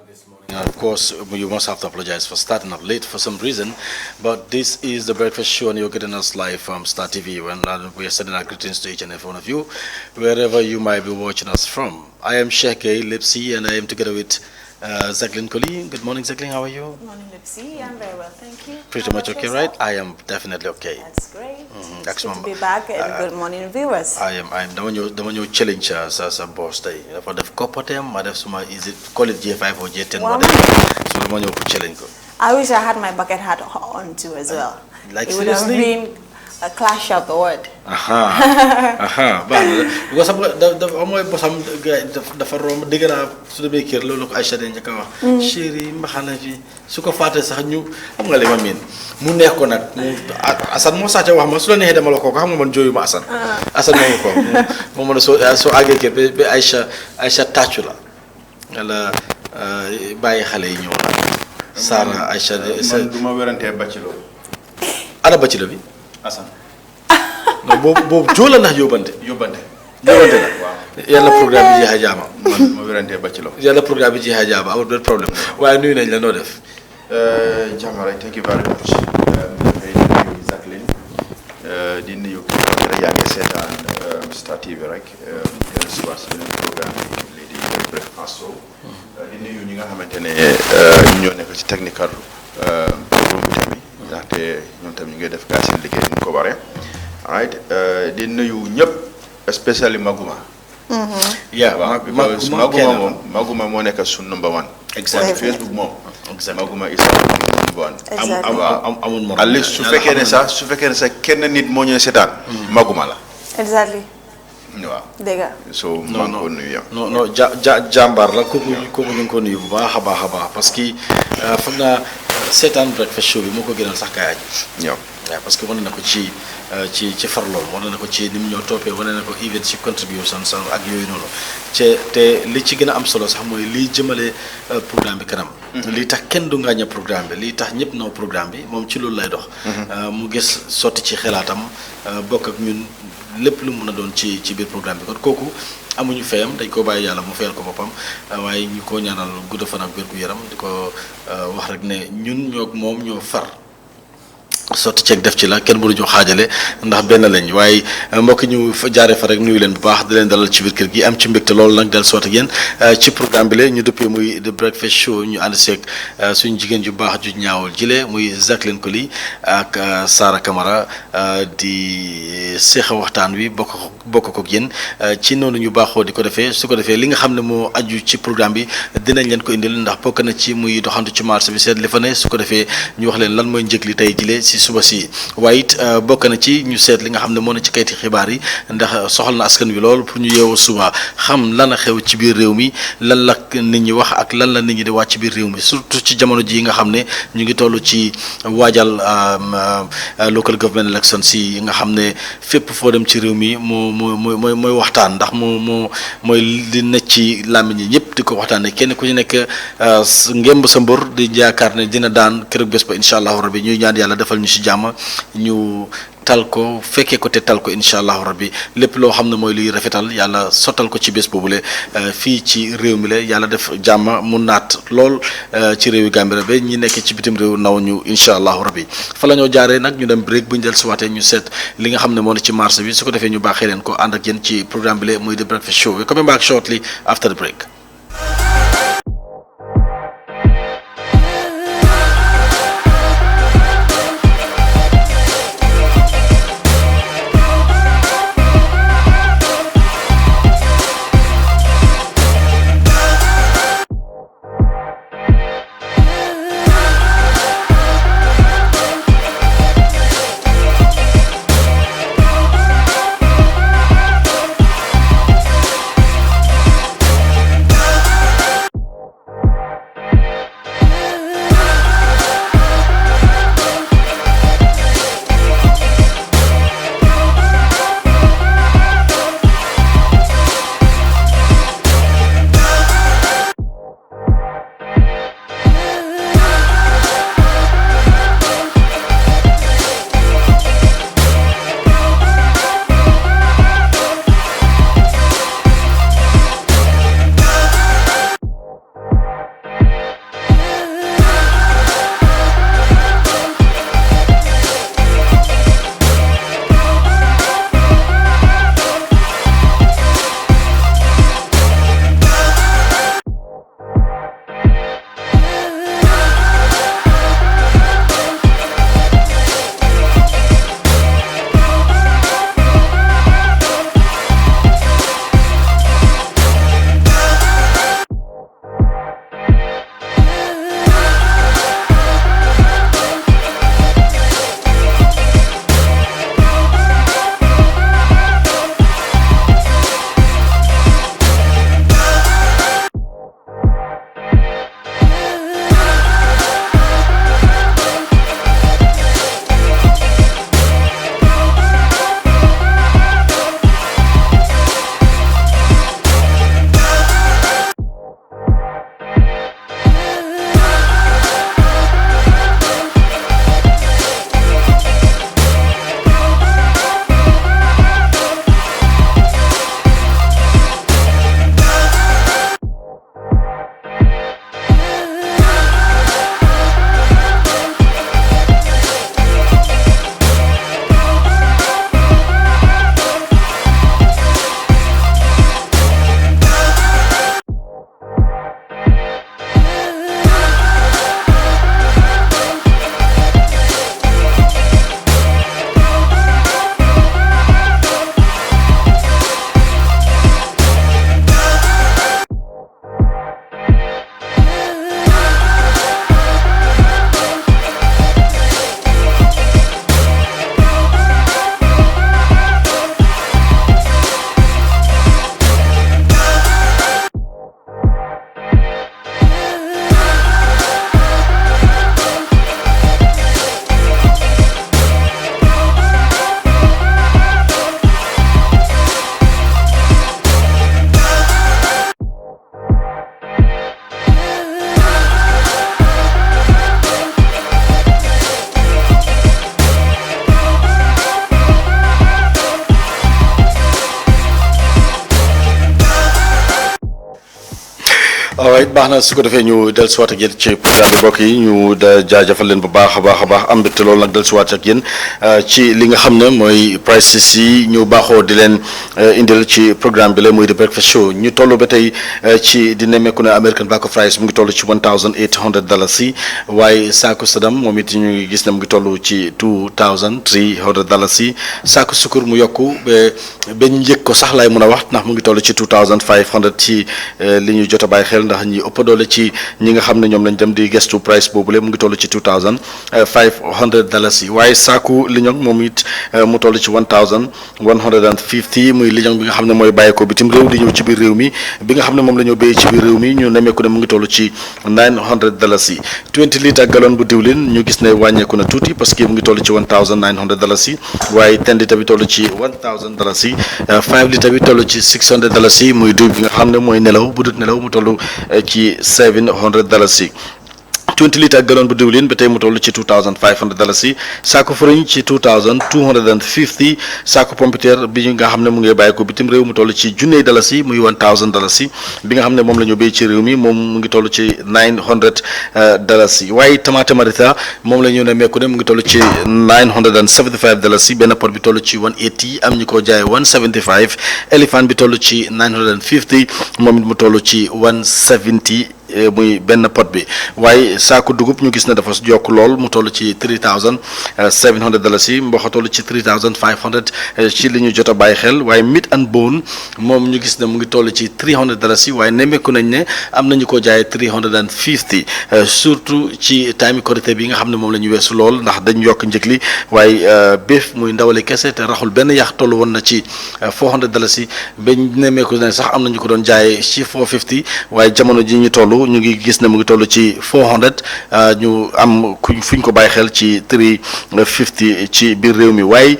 this morning. Of course, you must have to apologize for starting up late for some reason, but this is the breakfast show, and you're getting us live from Star TV. And we are sending our greetings to each and every one of you, wherever you might be watching us from. I am Sheikh Lipsy, and I am together with Jacqueline Colleen. Good morning, Jacqueline. How are you? Good morning, Lipsy. I'm very well, thank you. Pretty much okay, right? I am definitely okay. That's great. It's good to be Excellent. back, and good morning, viewers. I am the one you challenge as a boss day. For the corporate, madam, is it call it J5 or J10? Wow. So the one you challenge. I wish I had my bucket hat on too as well. Like It would have seriously? been a clash of the word. Because the amoy bosam dafa rom digana su demé kër lolu ko Aïcha dañ ko wax chéri mbaxana fi su ko faté sax ñu xam nga li ma min mu neex ko nak Assane mo saté wax ma su la neexé dama la ko xam nga man joyuma Assane mo ko mo la so agé kër be Aïcha taccu la la baye xalé yi ñëw Sara Aïcha man duma wéranté bacilo ana bacilo bi Assane no boobu joola ndax yóbbante la yàlla programme bi jeexee jaama man ma wérantee bacilo yàlla programme bi jeexee jaama amul benn problème waaye nuyu nañ la noo def jàmm rek thank you very much dafay nuyu Jacqueline di nuyu yaa ngi seetaan Star TV rek dellu si waat si beneen programme bi lii di breakfast show di nuyu ñi nga xamante ne ñu ñoo nekk ci technical room bi tamit ndaxte ñoom tam ñu ngi def gaa seen liggéey ñu ko waree right di nuyu ñëpp especially Maguma. Yeah, Maguma moo nekk sun number one. Exactly. Facebook moom. Exactly. Maguma is number one. amul morom. At least su fekkee ne sax kenn nit moo ñëw seetaan. Maguma la. Exactly. waaw. dégg nga. so maa ngi ko nuyu yow. non jàmbaar la kooku ñu ngi ko nuyu bu baax a baax parce que foog naa seetaan breakfast show bi moo ko gënal sax kaay yow. waaw parce que wane na ko ci farloom wane na ko ci ni mu ñoo toppee wane na ko even ci contribution san ak yooyu noonu te li ci gën a am solo sax mooy liy jëmale programme bi kanam. lii tax kenn du ngaaña programme bi lii tax ñëpp naw programme bi moom ci loolu lay dox. mu gis sotti ci xelaatam bokk ak ñun lépp lu mun a doon ci biir programme bi kon kooku amuñu fayam dañ ko bàyyi yàlla mu fayal ko boppam waaye ñu ko ñaanal gudd fan ak wér gu yaram di ko wax rek ne ñun moom ñoo far. sotti ceeg def ci la kenn mënu ñu xaajale ndax benn lañ waaye mbokk ñu jaaree fa rek nuyu leen bu baax di leen dalal ci biir kër gi am ci mbégte loolu nag del soot ak yéen ci programme bi la ñu dëppee muy The Breakfast Show ñu ànd seeg suñu jigéen ju baax ju ñaawul jile muy Jacqueline Colly ak Sara Camara di seexa waxtaan wi bokk ko ak yéen ci noonu ñu baaxoo di ko defee su ko defee li nga xam ne moo aju ci programme bi dinañ leen ko indil ndax bokk na ci muy doxantu ci marché bi seet li fa ne su ko defee ñu wax leen lan mooy njëg li tey jile si suba si waaye it bokk na ci ñu seet li nga xam ne moo na ci kayti xibaar yi ndax soxal na askan wi lool pour ñu yeewoo suba xam lan a xew ci biir réew mi lan la nit ñi wax ak lan la nit ñi di wàcc ci biir réew mi surtout ci jamono ji nga xam ne ñu ngi toll ci waajal local government elections yi nga xam ne fépp foo dem ci réew mi mooy waxtaan ndax mooy li nekk ci làmmiñ yi ñëpp di ko waxtaanee kenn ku ñu nekk ngemb sa mbër di yaakaar ne dina daan keroog bés ba incha allahu rabbi ñuy ñaan yàlla defal ñu si jàmm ñu tal ko fekkee ko te tal ko incha allahu rabbi lépp loo xam ne mooy luy rafetal yàlla sottal ko ci bés boobule fii ci réew mi la yàlla def jàmm mu naat lool ci réewi Gambie ba ñi nekk ci bitim réew naw ñu incha allahu rabbi fa la ñoo jaaree nag ñu dem break bu ñu del suwaatee ñu seet li nga xam ne moo ne ci marché bi su ko defee ñu baaxee leen ko ànd ak yéen ci programme bi la muy The Breakfast Show. We're coming back shortly after the break. alright baax na su ko defee ñu dellusiwaat ak yéen ci programme bi mbokk yi ñu jaajëfal leen bu baax a baax am mbégte loolu nag dellusiwaat ak yéen ci li nga xam ne mooy prices yi ñu baaxoo di leen indil ci programme bi la muy The Breakfast Show ñu toll ba tey ci di nemmeeku ne American Black Fries mu ngi toll ci $1,800 waaye saaku sadam moom it ñu ngi gis ne mu ngi toll ci $2,300 saaku sukur mu yokku ba ñu njëkk ko sax laay mën a wax ndax mu ngi toll ci $2,500 ci li ñu jot a bàyyi xel ndax ñi ëpp doole ci ñi nga xam ne ñoom lañ dem di gestu price boobule mu ngi toll ci $2,500 waaye saaku liñoŋ moom it mu toll ci $1,150 muy liñoŋ bi nga xam ne mooy bàyyeekoo bitim réew di ñëw ci biir réew mi bi nga xam ne moom la ñoo béyee ci biir réew mi ñu nemmeeku ne mu ngi toll ci $900 20 litre gallon bu diwlin ñu gis ne wàññeeku na tuuti parce que mu ngi toll ci $1,900 waaye 10 litre bi toll ci $1,000 5 litre bi toll ci $600 muy diw bi nga xam ne mooy nelaw bu dut nelaw mu toll ci $700 20 litre gallon bu diwlin ba tey mu toll ci $2,500 saako fariñ ci $2,250 saako pompiteer bi nga xam ne mu ngi bàyyi ko bitim réew mu toll ci $1,000 muy $1,000 bi nga xam ne moom la ñu béy ci réew mi moom mu ngi toll ci $900 waaye tomate marita moom la ñu ne mekku ne mu ngi toll ci $975 benn pot bi toll ci $180 am ñu ko jaay $175 éléphant bi toll ci $950 moom it mu toll ci $170 muy benn pot bi waaye saako dugub ñu gis ne dafa yokk lool mu toll ci $3,700 mboq toll ci $3,500 ci li ñu jot a bàyyi xel waaye meat and bone moom ñu gis ne mu ngi toll ci $300 waaye nemmeeku nañ ne am nañu ko jaay $350 surtout ci time korité bi nga xam ne moom la ñu weesu lool ndax dañ yokk njëg li waaye béef muy ndawali kese te raxul benn yàq toll woon na ci $400 ba nemmeeku nañ sax am nañu ko doon jaay ci $450 waaye jamono ji ñu toll ñu ngi gis ne mu ngi toll ci $400 ñu am fuñ ko bàyyi xel ci $350 ci biir réew mi waaye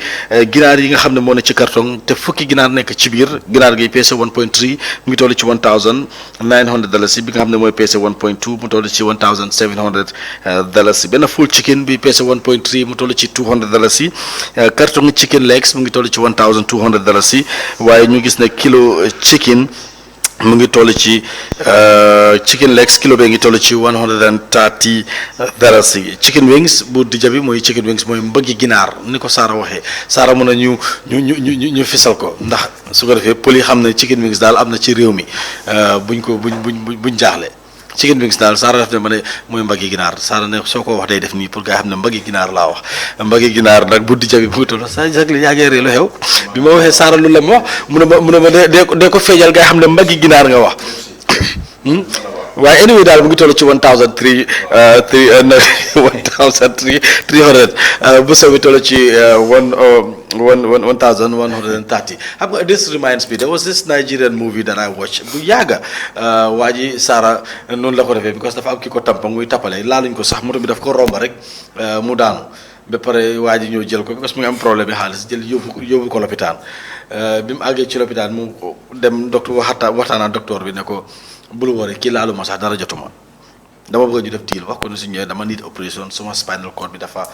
ginaar yi nga xam ne moo ne ci carton te fukki ginaar nekk ci biir ginaar gi peese 1.3 mu ngi toll ci $1,900 bi nga xam ne mooy peese 1.2 mu toll ci $1,700 benn full chicken bi peese 1.3 mu toll ci $200 carton chicken legs mu ngi toll ci $1,200 waaye ñu gis ne kilo chicken mu ngi toll ci chicken legs kilo bee ngi toll ci $130 chicken wings bu dijja bi mooy chicken wings mooy mbëggi ginaar ni ko Saara waxee Saara mën a ñu fisal ko ndax su ko defee pël yi xam ne chicken wings daal am na ci réew mi buñ jaaxle chicken wings daal Saara def ne ma ne mooy mbaggi ginaar Saara ne soo ko wax day def nii pour nga xam ne mbaggi ginaar laa wax mbaggi ginaar nag bu dijja bi mu ngi toll sa jagli yaa ngi lu xew bi ma waxee Saara lu la ma wax mu ne ma dee ko feejal nga xam ne mbaggi ginaar nga wax waaye anyway daal mu ngi toll ci $1,300 bu sew bi toll ci $1,130 xam nga this reminds me there was this Nigerian movie that I watched bu yàgga waa ji Saara noonu la ko defee because dafa am ki ko tampang muy tappale laaluñ ko sax moto bi daf ko romba rek mu daanu ba pare waa ji ñëw jël ko parce que mu ngi am problème yi xaalis jël yóbbu ko lopitaan bi mu àggee ci lopitaan mu dem docteur waxtaan ak docteur bi ne ko bul woore kii laalu ma sax dara jotuma dama bëgg ñu def deal wax ko ne su ñëwee dama need opération suma spinal cord bi dafa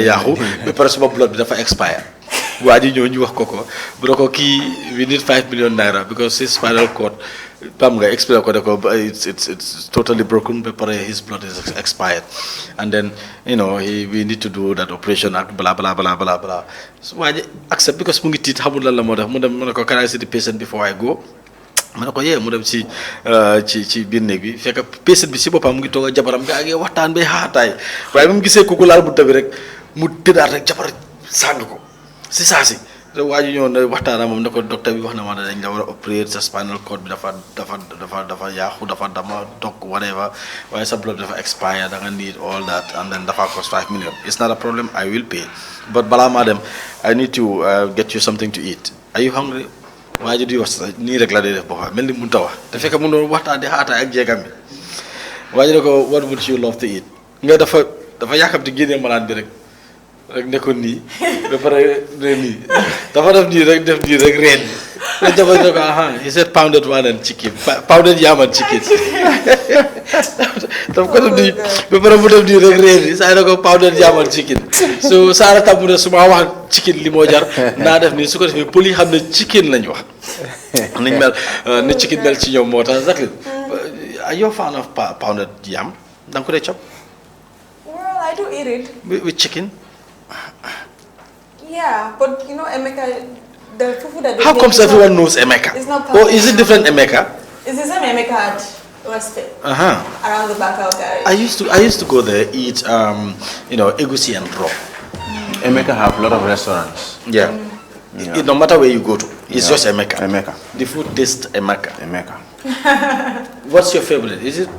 yaaxu ba pare suma blood bi dafa expire waa ji ñëw ñu wax ko bu ne ko kii we need $5 million because his spinal cord pam nga explain ko de ko it's totally broken ba pare his blood is expired and then we need to do that operation ak bla bla bla bla bla waa ji accept because mu ngi tiit xamul lan la moo def mu ne ko can I see the patient before I go ma ne ko mu dem ci biir néeg bi fekk patient bi si boppam mu ngi toog a jabaram gaa ngi waxtaan bay xaataay waaye ba mu gisee kooku laal bunta bi rek mu tëddaat rek jabar sàng ko si saa si waa ji ñëw ne waxtaan moom ne ko docteur bi wax na ma ne dañ la war a opérer sa spinal cord bi dafa yaaxu dafa dama dog whatever waaye sa blood dafa expire da nga need all that and then dafa cost $5 million it's not a problem I will pay but balaa maa dem I need to get you something to eat are you hungry waa ji di wax nii rek la day def boo xam mel ni mënut a wax te fekk mu doon waxtaan di xaataay ak jeegam bi waa ji ne ko what would you love to eat nga dafa yàkkamti génnee malaan bi rek nekkoon nii ba pare nii dafa def nii rek reen He said pounded one and chicken, pounded yam and chicken. Tam ko def di ba para mu def di rek reer sa ko pounded yam and chicken. So Sara tabu na suma wax chicken li mo jar na def ni su ko def poli xamne chicken lañ wax. Niñ mel ni chicken mel ci ñom motax exactly. Are you a fan of pounded yam? Dang ko de chop? Well, I do eat it. With chicken? Yeah, but you know, Emeka, the fufu that they How make comes is everyone not, knows Emeka? It's not Or is it different Emeka? It's the same Emeka at West around the Bakau garage. I used to go there eat egusi and raw. Emeka have a lot of restaurants. Yeah. Yeah. No matter where you go to, it's just Emeka. Emeka. The food tastes Emeka. Emeka. What's your favorite? Is it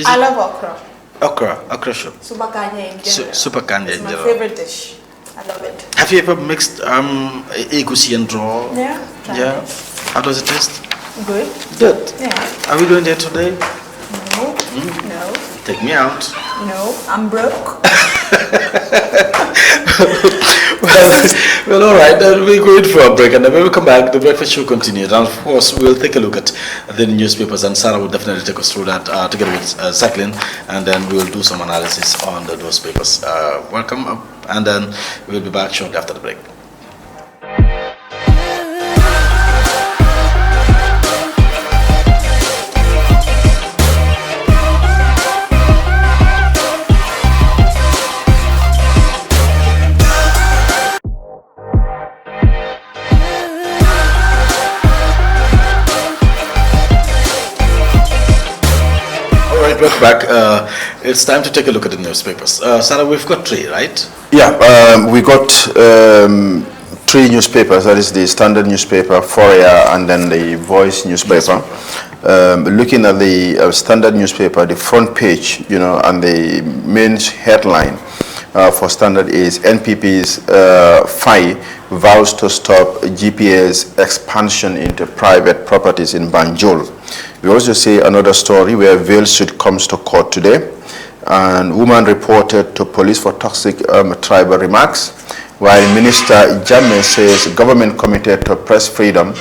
I love okra. Okra soup. Super kanya in general. Super kanya It's in my general. favorite dish. I love it. Have you ever mixed egusi and raw? Yeah. Tried Yeah. it. How does it taste? Good. Good. Yeah. Are we going there today? No. No. Take me out. No. I'm broke. well, all right. Then we're going for a break, and then when we come back, the breakfast show continues. And of course, we'll take a look at the newspapers, and Sarah will definitely take us through that together with Jacqueline, and then we'll do some analysis on those papers. Welcome up, and then we'll be back shortly after the break. Welcome back. It's time to take a look at the newspapers. Sarah, we've got three, right? Yeah, we got three newspapers. That is the Standard newspaper, Fourier, and then the Voice newspaper. Looking at the Standard newspaper, the front page, and the main headline for Standard is NPP's FI vows to stop GPS expansion into private properties in Banjul. We also see another story where Vale Suit comes to court today, and woman reported to police for toxic tribal remarks, while Minister Jammeh says government committed to press freedom,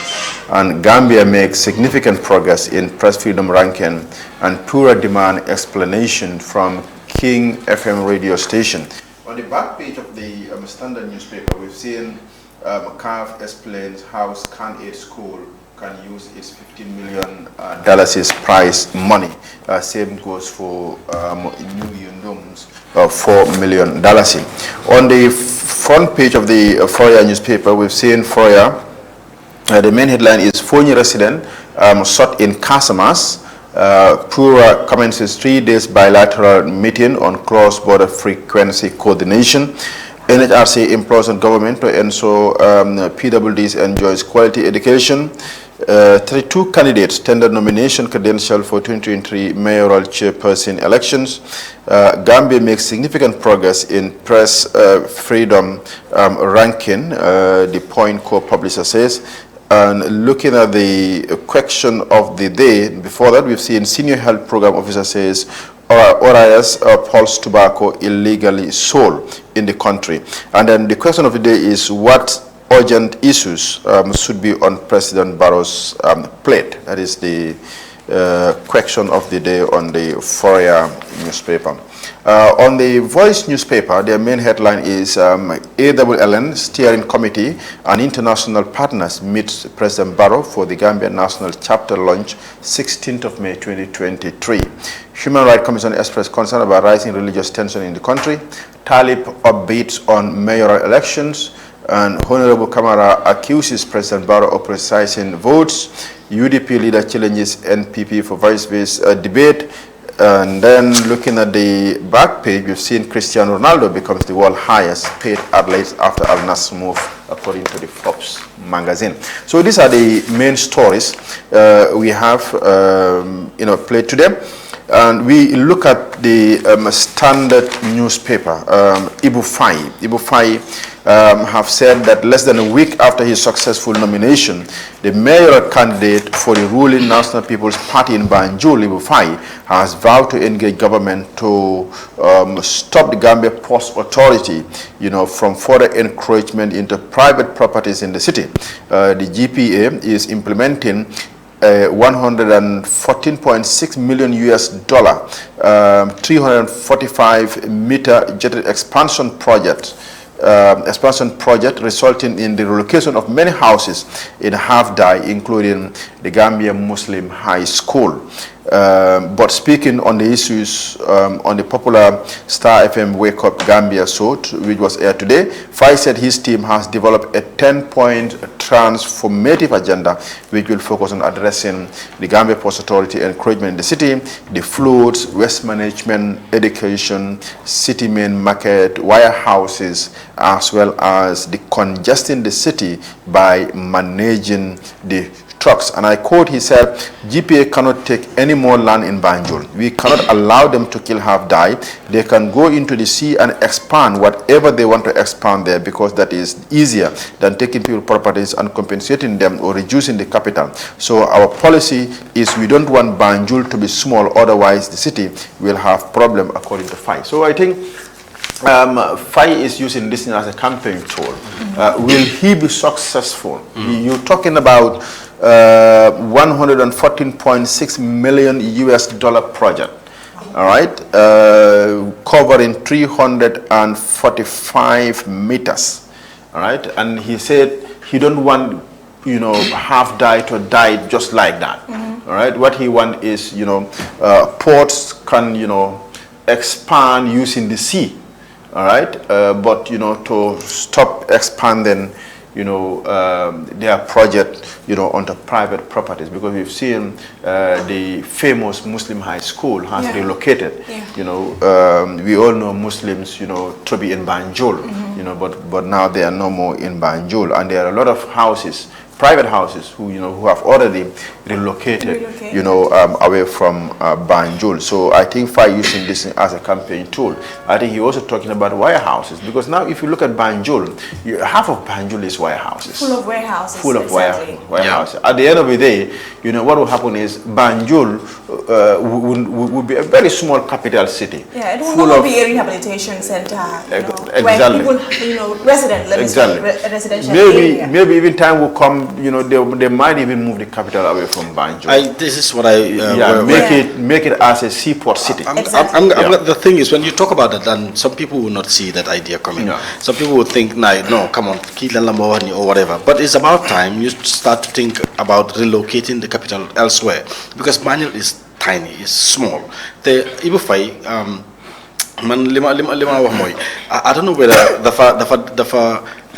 and Gambia makes significant progress in press freedom ranking, and Pura demand explanation from King FM radio station. On the back page of the Standard newspaper, we've seen CAF explains how Scan Aid School can use its $15 million prize money. Same goes for New Yundom's $4 million. On the front page of the Fourier newspaper, we've seen Fourier. The main headline is Fonyi resident sought in Casamas. Pura commences 3 days bilateral meeting on cross-border frequency coordination. NHRC implores on government to ensure PWDs enjoys quality education. 32 candidates tendered nomination credential for 2023 mayoral chairperson elections. Gambia makes significant progress in press freedom ranking, the Point co-publisher says. And looking at the question of the day, before that we've seen senior health program officer says ORIS pulse tobacco illegally sold in the country. And then the question of the day is what urgent issues should be on President Barrow's plate. That is the question of the day on the Fourier newspaper. On the Voice newspaper, their main headline is ALLN Steering Committee and international partners meet President Barrow for the Gambia National Chapter launch 16th of May 2023. Human Rights Commission expressed concern about rising religious tension in the country. Talib upbeat on mayoral elections. And Honorable Kamara accuses President Barrow of precising votes. UDP leader challenges NPP for vice-based debate. And then looking at the back page, we've seen Cristiano Ronaldo becomes the world highest paid athlete after Al Nassr move, according to the Forbes magazine. So these are the main stories we have played today. And we look at the standard newspaper, Ibu Fai have said that less than a week after his successful nomination, the mayoral candidate for the ruling National People's Party in Banjul, Ibu Fai, has vowed to engage government to stop the Gambia Post Authority, from further encroachment into private properties in the city. The GPA is implementing 114.6 million US dollar, 345 meter jetted expansion project resulting in the relocation of many houses in Half-Die, including the Gambia Muslim High School. But speaking on the issues on the popular Star FM Wake Up Gambia show, which was aired today, Fai said his team has developed a 10-point transformative agenda which will focus on addressing the Gambia Post Authority encroachment in the city, the floods, waste management, education, city main market, warehouses, as well as the congesting the city by managing the trucks. And I quote, he said, GPA cannot take any more land in Banjul. We cannot allow them to kill Half-Die. They can go into the sea and expand whatever they want to expand there, because that is easier than taking people properties and compensating them or reducing the capital. So our policy is we don't want Banjul to be small, otherwise the city will have problem, according to Fai. So I think Fai is using this as a campaign tool. Will he be successful? You're talking about 114.6 million US dollar project, all right, covering 345 meters, all right, and he said he don't want Half-Die to die just like that, all right. What he want is ports can expand using the sea, all right, but to stop expanding their project, onto private properties, because we've seen the famous Muslim High School has relocated. We all know Muslims, to be in Banjul, but now they are no more in Banjul, and there are a lot of houses, private houses, who have already relocated, away from Banjul. So I think Fai using this as a campaign tool. I think he also talking about warehouses, because now if you look at Banjul, half of Banjul is warehouses. Full of warehouses. Full of warehouses. At the end of the day, what will happen is Banjul would be a very small capital city. Yeah, it will not be a rehabilitation center. Exactly. Where people, residential area. Maybe even time will come. They might even move the capital away from Banjul. This is what I make it as a seaport city. The thing is, when you talk about that, and some people will not see that idea coming. Some people will think, no, come on, or whatever. But it's about time you start to think about relocating the capital elsewhere, because Banjul is tiny, it's small. The Ibu Fai, I don't know whether the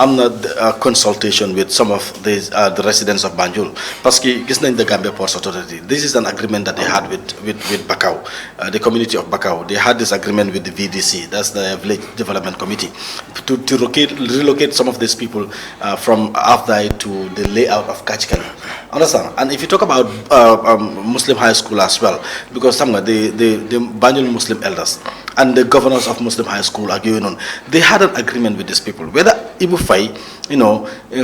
I'm not consultation with some of these the residents of Banjul, because the Gambia Port Authority, this is an agreement that they had with Bakau, the community of Bakau. They had this agreement with the VDC, that's the Village Development Committee, to relocate some of these people from Half-Die to the layout of Kachkan. Understand? And if you talk about Muslim High School as well, because some the Banjul Muslim elders and the governors of Muslim High School are going on, they had an agreement with these people. Whether Ibu Fai,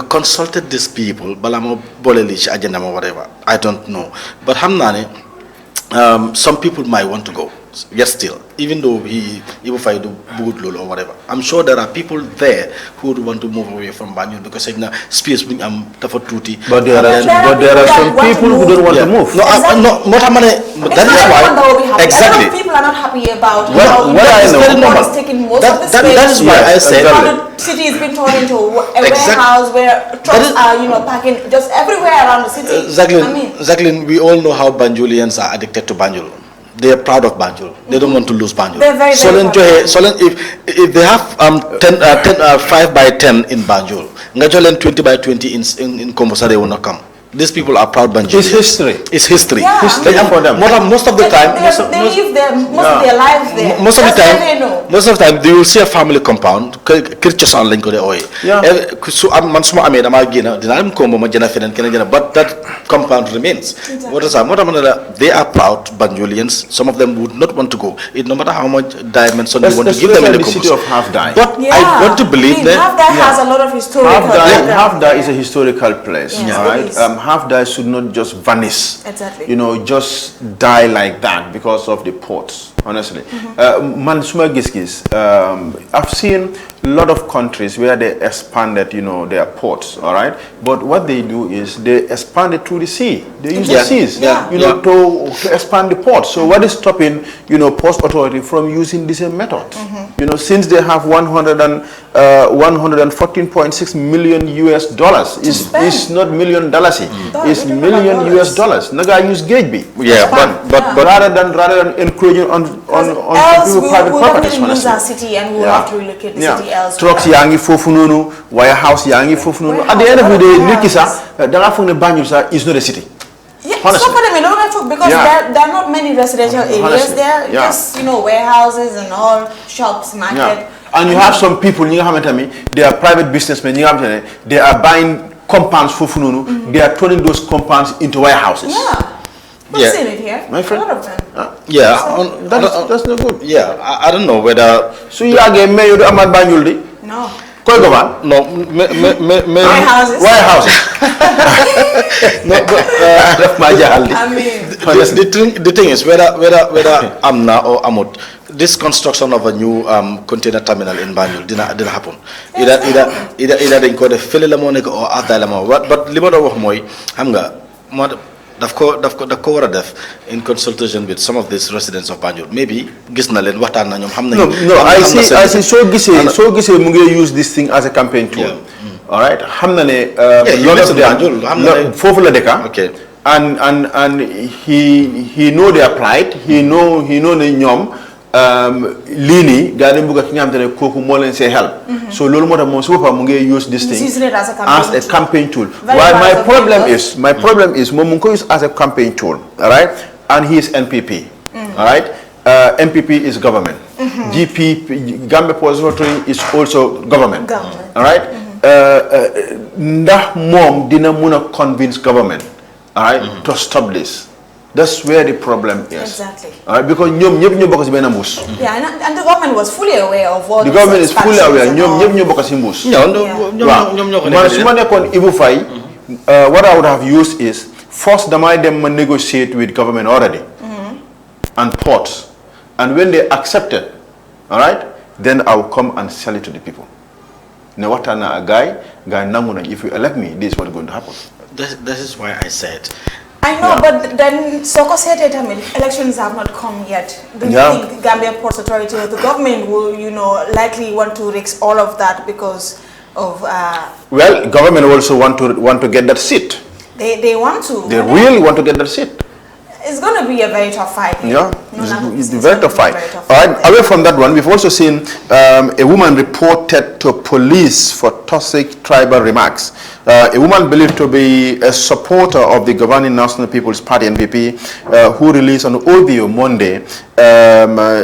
consulted these people, balamo bolelich agenda or whatever, I don't know. But Hamnani, some people might want to go. Yes, still, even though Ibu Fai do good lol or whatever, I'm sure there are people there who would want to move away from Banjul, because space being tuti. But there are some people who don't want to move. That is why exactly. People are not happy about how is taking most of the space. That is why I said the city has been turned into a warehouse where trucks are packing just everywhere around the city. Exactly. We all know how Banjulians are addicted to Banjul. They are proud of Banjul. They don't want to lose Banjul. They're very, very proud. If they have 5 by 10 in Banjul, Ngajolen 20 by 20 in Kombosare will not come. these people are proud Banjulians. It's history. It's history. Yeah, history for them. Most of the time, they live there most of their lives there. Most of the That's time, why they know. most of the time, you will see a family compound. Kirchhoff lañ ko de ooye. So man suma amee damaa génn dinaa dem Kombo ma jënd feneen keneen jënd, but that compound remains. What is that? They are proud Banjulians. Some of them would not want to go. It no matter how much dimension you want to give them in the city of Halfdye. But I want to believe that Halfdye has a lot of historical. Halfdye is a historical place, right? Halfdye should not just vanish. Exactly. You know, just die like that because of the ports. Honestly, man, suma gis-gis. I've seen a lot of countries where they expanded, you know, their ports. All right, but what they do is they expand it through the sea. They use the seas, you know, to expand the ports. So what is stopping, you know, Post Authority from using the same method? You know, since they have 114.6 million US dollars, it's not $1 million. It's million US dollars. Naga use gauge B. But rather than encouraging on private properties, lose our city and we'll have to relocate the city else. Trucks yangi fofununu, warehouse yangi fofununu. At the end of the day, Nikisa, Darafune Banyusa is not a city. Yeah, so for them, because there are not many residential areas there. Just, you know, warehouses and all, shops, market. And you have some people, they are private businessmen, they are buying compounds fofununu, they are turning those compounds into warehouses. We've seen it here. My friend. A lot of them. That's not good. I don't know whether. So you are getting mayor to Ahmad Banjul? No. No. Warehouses. No, but I mean, the thing is whether Amna or Amut, this construction of a new container terminal in Banjul didn't happen. Either they call the Philharmonic or Adalamo. But Limada Wahmoy, Hamga, in consultation with some of these residents of Banjul. Maybe Gisnalen Watan na I see so gise mungi use this thing as a campaign tool. All right. Hamnane lot of them Fofula Deka. Okay. And he know their plight, he know the nyom lini gade mbuga kingamtene koku molen say help. So lolu mota mo sopa mungi use this thing as a campaign tool. Why my problem is Momunko is as a campaign tool, all right? And he is NPP. All right? MPP is government. GP Gambia Port Authority is also government. All right? Ndah mom dina muna convince government, all right, to stop this. That's where the problem is. Exactly. All right, because and the government was fully aware of all the government is fully aware. What I would have used is first them negotiate with government already and ports, and when they accept it, all right, then I will come and sell it to the people. Now what a guy namuna, if you elect me, this is what's going to happen. This is why I said. I know, but then Soko said it, elections have not come yet. Do you think Gambia Ports Authority or the government will, likely want to risk all of that because of... Well, government also want to get that seat. They want to. They really want to get that seat. It's going to be a very tough fight. It's a very tough fight. All right, away from that one, we've also seen a woman reported to police for toxic tribal remarks. A woman believed to be a supporter of the governing National People's Party, NPP, who released an audio Monday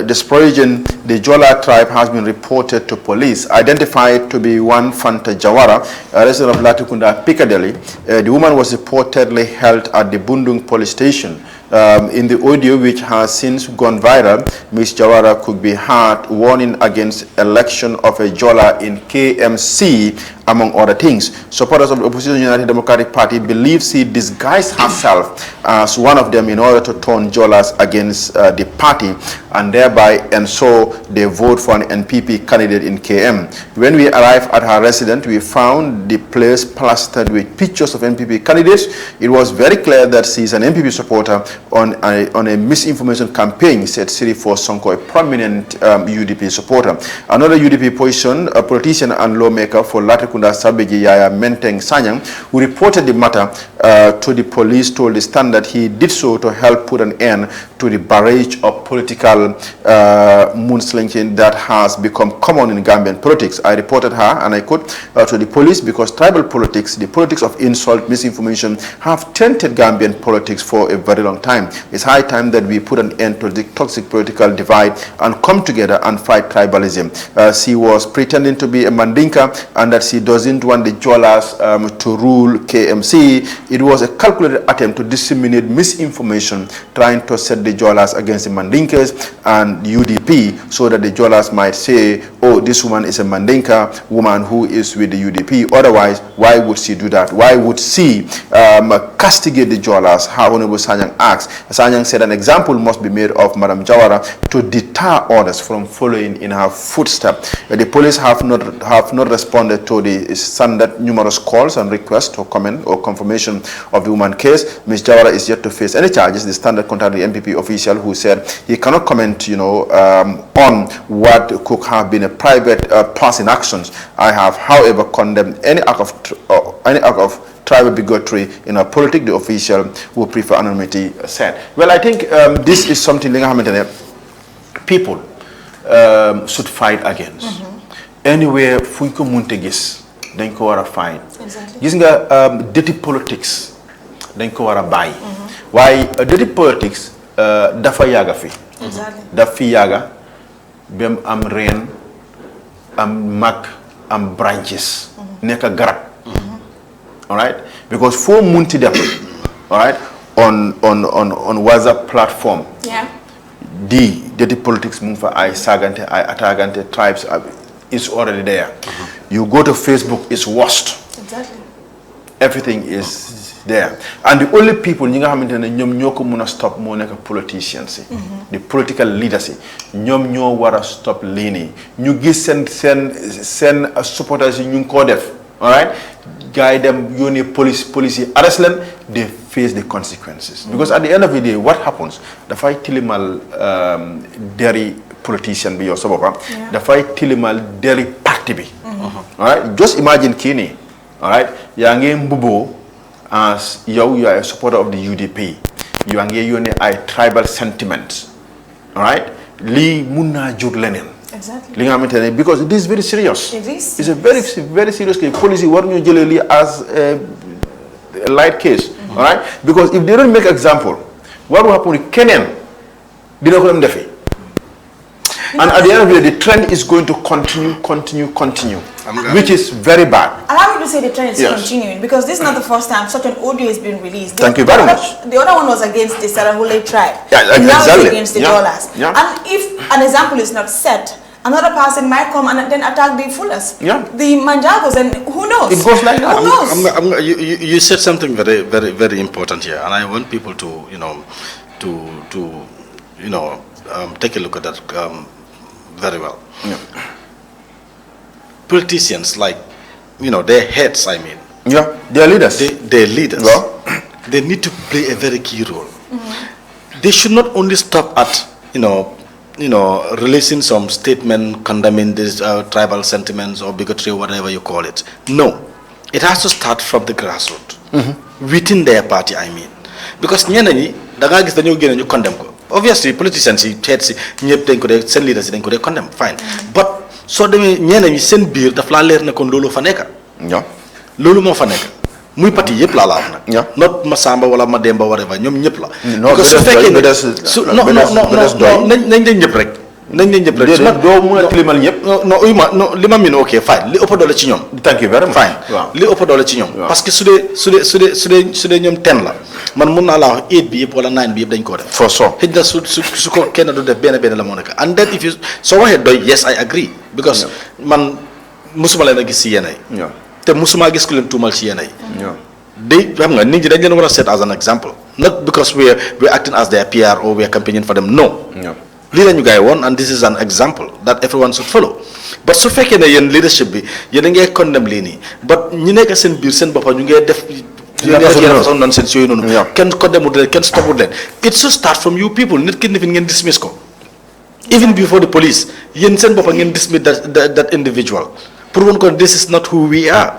disparaging the Jola tribe has been reported to police, identified to be one Fanta Jawara, a resident of Latikunda, Piccadilly. The woman was reportedly held at the Bundung police station. In the audio, which has since gone viral, Ms. Jawara could be heard warning against election of a Jola in KMC, among other things. Supporters of the opposition United Democratic Party believe she disguised herself as one of them in order to turn Jolas against the party and so they vote for an NPP candidate in KM. When we arrived at her residence, we found the place plastered with pictures of NPP candidates. It was very clear that she is an NPP supporter on a misinformation campaign, said Sirifo Sonko, a prominent UDP supporter. Another UDP politician and lawmaker for Latrikunda Sabeji Yaya Menteng Sanyang, who reported the matter to the police, told the Standard he did so to help put an end to the barrage of political moonslinging that has become common in Gambian politics. I reported her, and I quote, to the police because tribal politics, the politics of insult, misinformation, have tainted Gambian politics for a very long time. It's high time that we put an end to the toxic political divide and come together and fight tribalism. She was pretending to be a Mandinka and that she doesn't want the Jolas to rule KMC. It was a calculated attempt to disseminate misinformation, trying to set the Jolas against the Mandinkas and UDP so that the Jolas might say, oh, this woman is a Mandinka woman who is with the UDP. Otherwise, why would she do that? Why would she castigate the Jolas? How Honorable Sanyang asked. Sanyang said an example must be made of Madam Jawara to deter others from following in her footsteps. The police have not responded to the standard numerous calls and requests for comment or confirmation of the woman case. Ms. Jawara is yet to face any charges. The standard contacted the MPP official who said he cannot comment, on what could have been a private passing actions. I have, however, condemned any act of tribal bigotry in our politics. The official who prefer anonymity said. Well, I think this is something people should fight against. Anywhere fuñ ko munte gis dañ ko wara fight. Gis nga dirty politics dañ ko wara bàyyi. Waaye dirty politics dafa yàgga fi. Daf fi yàgga bem am reen am mag am branches nekk garab. All right, because for munti dem, all right, on WhatsApp platform. Yeah. The politics move for I sagante, I atagante tribes is already there. You go to Facebook, it's worst. Exactly. Everything is there. And the only people ñom ñoko mëna stop mo nek politicians. The political leaders ñom ñoo wara stop lini. Ñu gis sen supporters ñu ko def. All right? Guide them, police arrest them, they face the consequences. Because at the end of the day, what happens? The fight tilimal dairy politician be your sababa, the fight tilimal dairy party be. All right? Just imagine Kini, all right? Yange Mbubo, as you are a supporter of the UDP, you are a tribal sentiment. All right? Li Muna Jur Lenin. Exactly. Because this is very serious. It is. It's a very, very serious case. Policy warning you as a light case. All right? Because if they don't make example, what will happen with Kenyan? They don't come defi. And at the end of the day, the trend is going to continue, which is very bad. Allow me to say the trend is continuing because this is not the first time such an audio has been released. Thank you very much. The other one was against the Sarahule tribe. Yeah, and now exactly. it's against the Jolas. Yeah. And if an example is not set, another person might come and then attack the Fullers, the Manjagos, and who knows? It goes like that. Who knows? You said something very, very, very important here, and I want people to, take a look at that very well. Yeah. Politicians, like, their heads, I mean. Yeah, their leaders. Their leaders. Well, they need to play a very key role. They should not only stop at, releasing some statement condemning these tribal sentiments or bigotry or whatever you call it. No, it has to start from the grassroots, within their party, I mean. Because dañu condemn ko. Obviously, politicians, heads, send leaders, they condemn, fine. But so they send beer, the flower na kon lolo faneka. Yeah. Lolo mo faneka. Muy parti yep la la. Yeah. Not Masamba wala Mademba whatever. Ñom ñep la. No, because nañ ñep rek. Nañ ñep rek. Do mu climal ñep. No, lima min okay, fine. Li ëpp doole ci ñom. Thank you very much. Fine. Li ëpp doole ci ñom. Parce que su dé ñom 10 la. Man mën naa laa wax 8 bi yëpp wala 9 bi yëpp dañ ko def. For sure. Xëj na su ko kenn du def benn la moo nekk. And then if you soo waxee doy, yes I agree. Because man musuma leen a gis si yéen ay. Te musuma gis ku leen tuumal si yéen ay. They xam nga nit ñi dañ leen war a set as an example. Not because we're acting as their PR or we're campaigning for them. No. Lii la ñu gars yi woon and this is an example that everyone should follow. But su fekkee ne yéen leadership bi yéen a ngee condemn lii nii but ñi nekk seen biir seen boppa ñu ngee def nonsense yooyu noonu kenn condemn leen kenn stop leen. It should start from you people. Nit ki nit ngeen dismiss ko even before the police yéen seen boppa ngeen dismiss that individual pour won ko this is not who we are.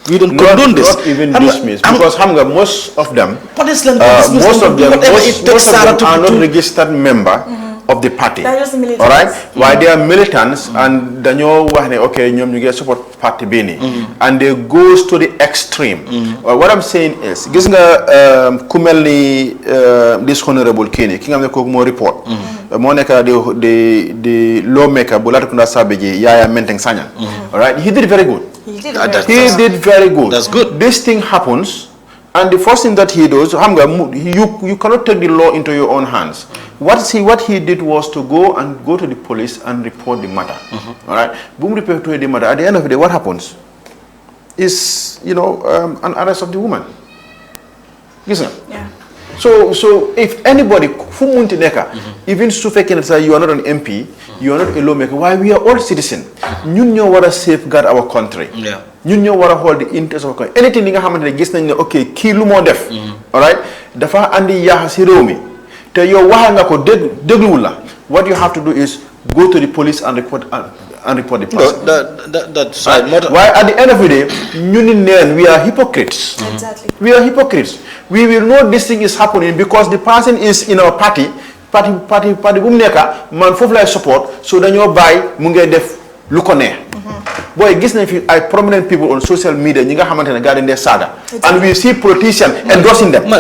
We don't condone this. Not even dismiss, because most of them, most of them are not registered member of the party. All right? Why they are militants and they know okay, you get support party bini, and they goes to the extreme. What I'm saying is, gis nga kumelni this honorable Kini, ki nga xamne ko mo report. Mo nek the lawmaker bu Latrikunda Sabeji Yaya Menteng Sanyang. All right? He did very good. He did very good. That's good. This thing happens, and the first thing that he does, you cannot take the law into your own hands. What he did was to go to the police and report the matter. All right, boom, report to the matter. At the end of the day, what happens is an arrest of the woman. Listen. Yeah. So if anybody, even Sufekin, you are not an MP, you are not a lawmaker, why we are all citizens. You know what to safeguard our country. Yeah. You know what to hold the interest of our country. Anything that happens, okay, kill more def. All right? Dafa andi ya siromi. Te yo wahanga ko deglula. What you have to do is go to the police and report the person. That's right. Why at the end of the day, we are hypocrites. Exactly. We are hypocrites. We will know this thing is happening because the person is in our party bumneka man fofu lay support, so dañoo bay mu ngay def lu ko neex. Boy, gis nañ fi ay prominent people on social media ñi nga xamantene gaade ndé saga, and we see politicians endorsing them. We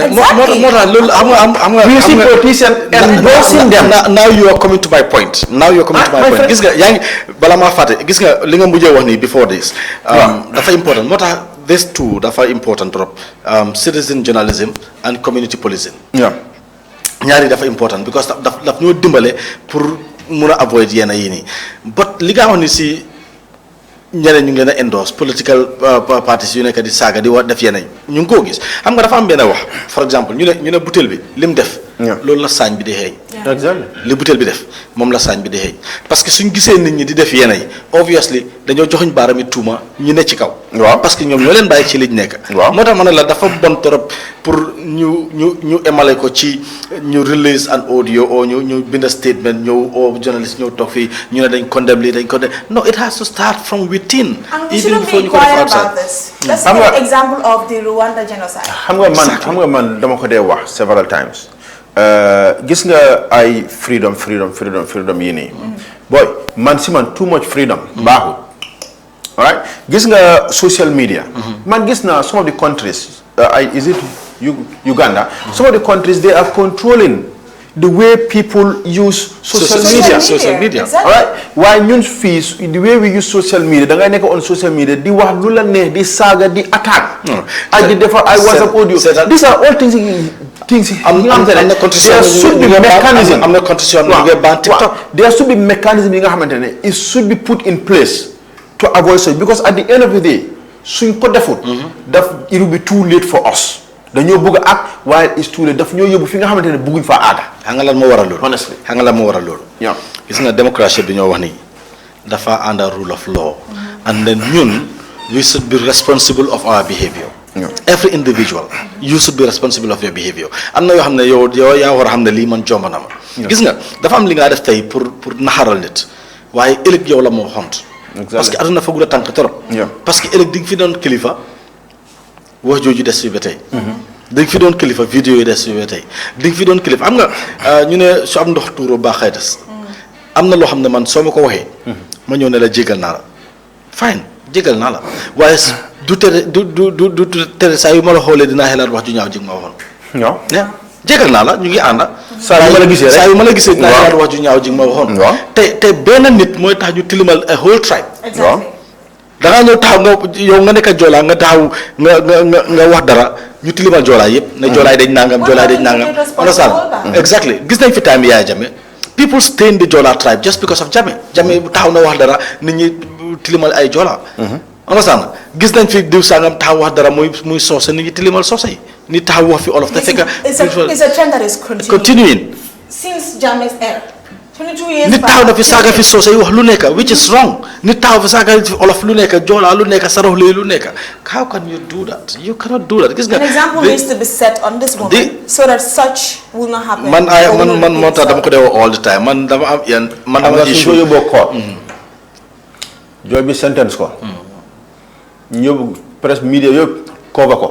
see politicians endorsing them. Now you are coming to my point. Gis nga yaangi bala ma faté gis nga li nga mujjé wax ni before this dafa important. Motax these two dafa important trop, citizen journalism and community policing. Yeah. ñaari dafa important because daf ñoo dimbalé pour mëna avoid yena yini, but li nga wax ni si ñeneen ñu ngi leen a endorse political parties yu nekk di saaga di wax def yeneen ñu ngi koo gis xam nga dafa am benn wax for exemple ñu ne butéel bi lim def. loolu la saañ bi di xeeñ. exactly li butéel bi def moom la saañ bi di xeeñ parce que suñ gisee nit ñi di def yeneen yi obviously dañoo joxuñ baarami tuuma ñu ne ci kaw. waaw parce que ñoom ñoo leen bàyyi ci liñ nekk. waaw moo tax ma ne la dafa bon trop pour ñu emale ko ci ñu release an audio o ñu bind statement ñëw o journalist ñëw toog fii ñu ne dañ condemn lii dañ condemn no, it has to start from within. Even before you go about this. Let's take an example of the Rwanda genocide. xam nga man dama ko dee wax several times. Gis nga ay freedom yi nii. Boy, man si man too much freedom baaxul. All right, gis nga social media. Man gis na some of the countries, is it Uganda? Some of the countries, they are controlling the way people use social media. Exactly. All right, why ñun fii the way we use social media da ngay nekk on social media di wax lu la neex di saaga di attaque. ay di defar ay WhatsApp audio. These are all things. There should be mechanism. There should be mechanism yi nga xamante ne it should be put in place to avoid such, because at the end of the day suñ ko defut it will be too late for us. dañoo bëgg ak while it's too late daf ñoo yóbbu fi nga xamante ne bëgguñ faa aaga. xam nga lan moo waral loolu. honestly xam nga lan moo waral loolu. gis nga démocratie bi ñoo wax nii dafa under rule of law. and then ñun we should be responsible of our behavior. Every individual you should be responsible of your behavior. am na yoo xam ne yow yaa war a xam ne lii man jomb na ma. gis nga dafa am li nga def tey pour naxaral nit waaye ëllëg yow la moo xont. parce que aduna fa gula tànk trop. parce que ëllëg di nga fi doon kilifa wax jooju des fi ba tey. di nga fi doon kilifa vidéo yi des fi ba tey di nga fi doon kilifa am nga ñu ne su am ndox tuuro baaxay des. am na loo xam ne man soo ma ko waxee. ma ñëw ne la jégal naa la fine jégal naa la waaye du tere saa yu ma la xoolee dinaa xelaat wax ju ñaaw ji nga ma waxoon. jégal naa la ñu ngi ànd. saa yu ma la gisee dinaa xelaat wax ju ñaaw ji nga ma waxoon. te benn nit mooy tax ñu tilimal a whole tribe. da ngaa ñëw taxaw nga nekk joolaa nga taxaw nga wax dara ñu tilimal joolaa yëpp ne joolaay dañ nangam joolaay dañ nangam. understand exactly gis nañ fi time Yaya Jammeh people stay in the Jola tribe just because of Jammeh taxaw na wax dara nit ñi tilimal ay joolaa. understand gis nañ fi diw sangam taxaw wax dara muy soose nit ñi tilimal soose yi nit taxaw wax fi olof te fekk. it's a trend that is continuing. since Jammeh's era. 22 years nit taxaw na fi saaga fi soose yi wax lu nekk which is wrong nit taxaw fi saaga fi olof lu nekk joolaa lu nekk saroxle lu nekk how can you do that you cannot do that gis nga. an example needs to be set on this woman so that such will not happen. man moo tax dama ko dee all the time man dama am yan man dama issue yóbboo court jooy bi sentence ko ñu yóbbu presse media yëpp cover ko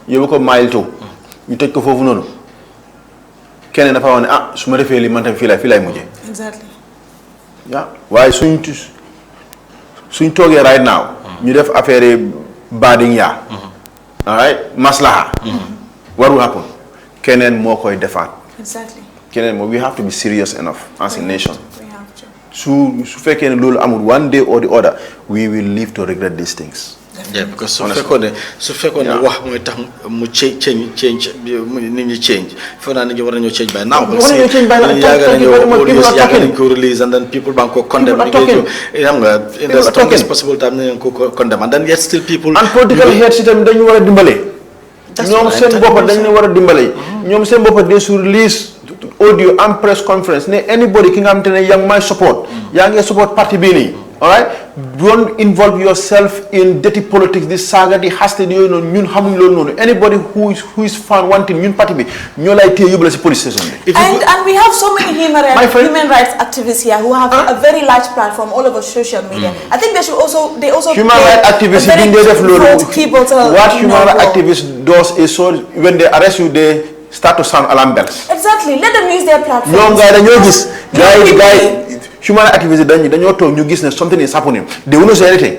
yóbbu ko mile 2 ñu tëj ko foofu noonu keneen dafa wax ne ah su ma defee lii man tam fii laay mujjee exactly waaye suñ toogee right now ñu def affaire baading yaa all right maslaha what will happen keneen moo koy defaat exactly keneen moo we have to be serious enough as a nation we have to su fekkee ne loolu amul one day or the other we will live to regret these things because su fekkoon ne wax mooy tax mu change nit ñi change foo naa nit ñi war nañoo change by now yaaga nañ ko release and then people bang ko condemn xam nga in the strongest possible time nañ ko condemn and then yet still people and political heads itam dañu war a dimbale ñoom seen boppa dañ ne war a dimbale ñoom seen boppa de su release audio and press conference ne anybody ki nga xam te ne yaa ngi may support yaa ngi support parti bii nii all right don't involve yourself in dirty politics this saga di haste di yooyu noonu ñun xamuñ loolu noonu anybody who is found wanting ñun parti bi ñoo lay téye yóbbu la si police station bi and we have so many human rights activists here who have a very large platform all over social media I think they also human rights activists yi duñ def loolu what human rights activists does is so when they arrest you they start to sound alarm bells exactly let them use their platform ñoom gars yi dañoo gis gars yi human activists dañoo toog ñu gis ne something is happening they will not say anything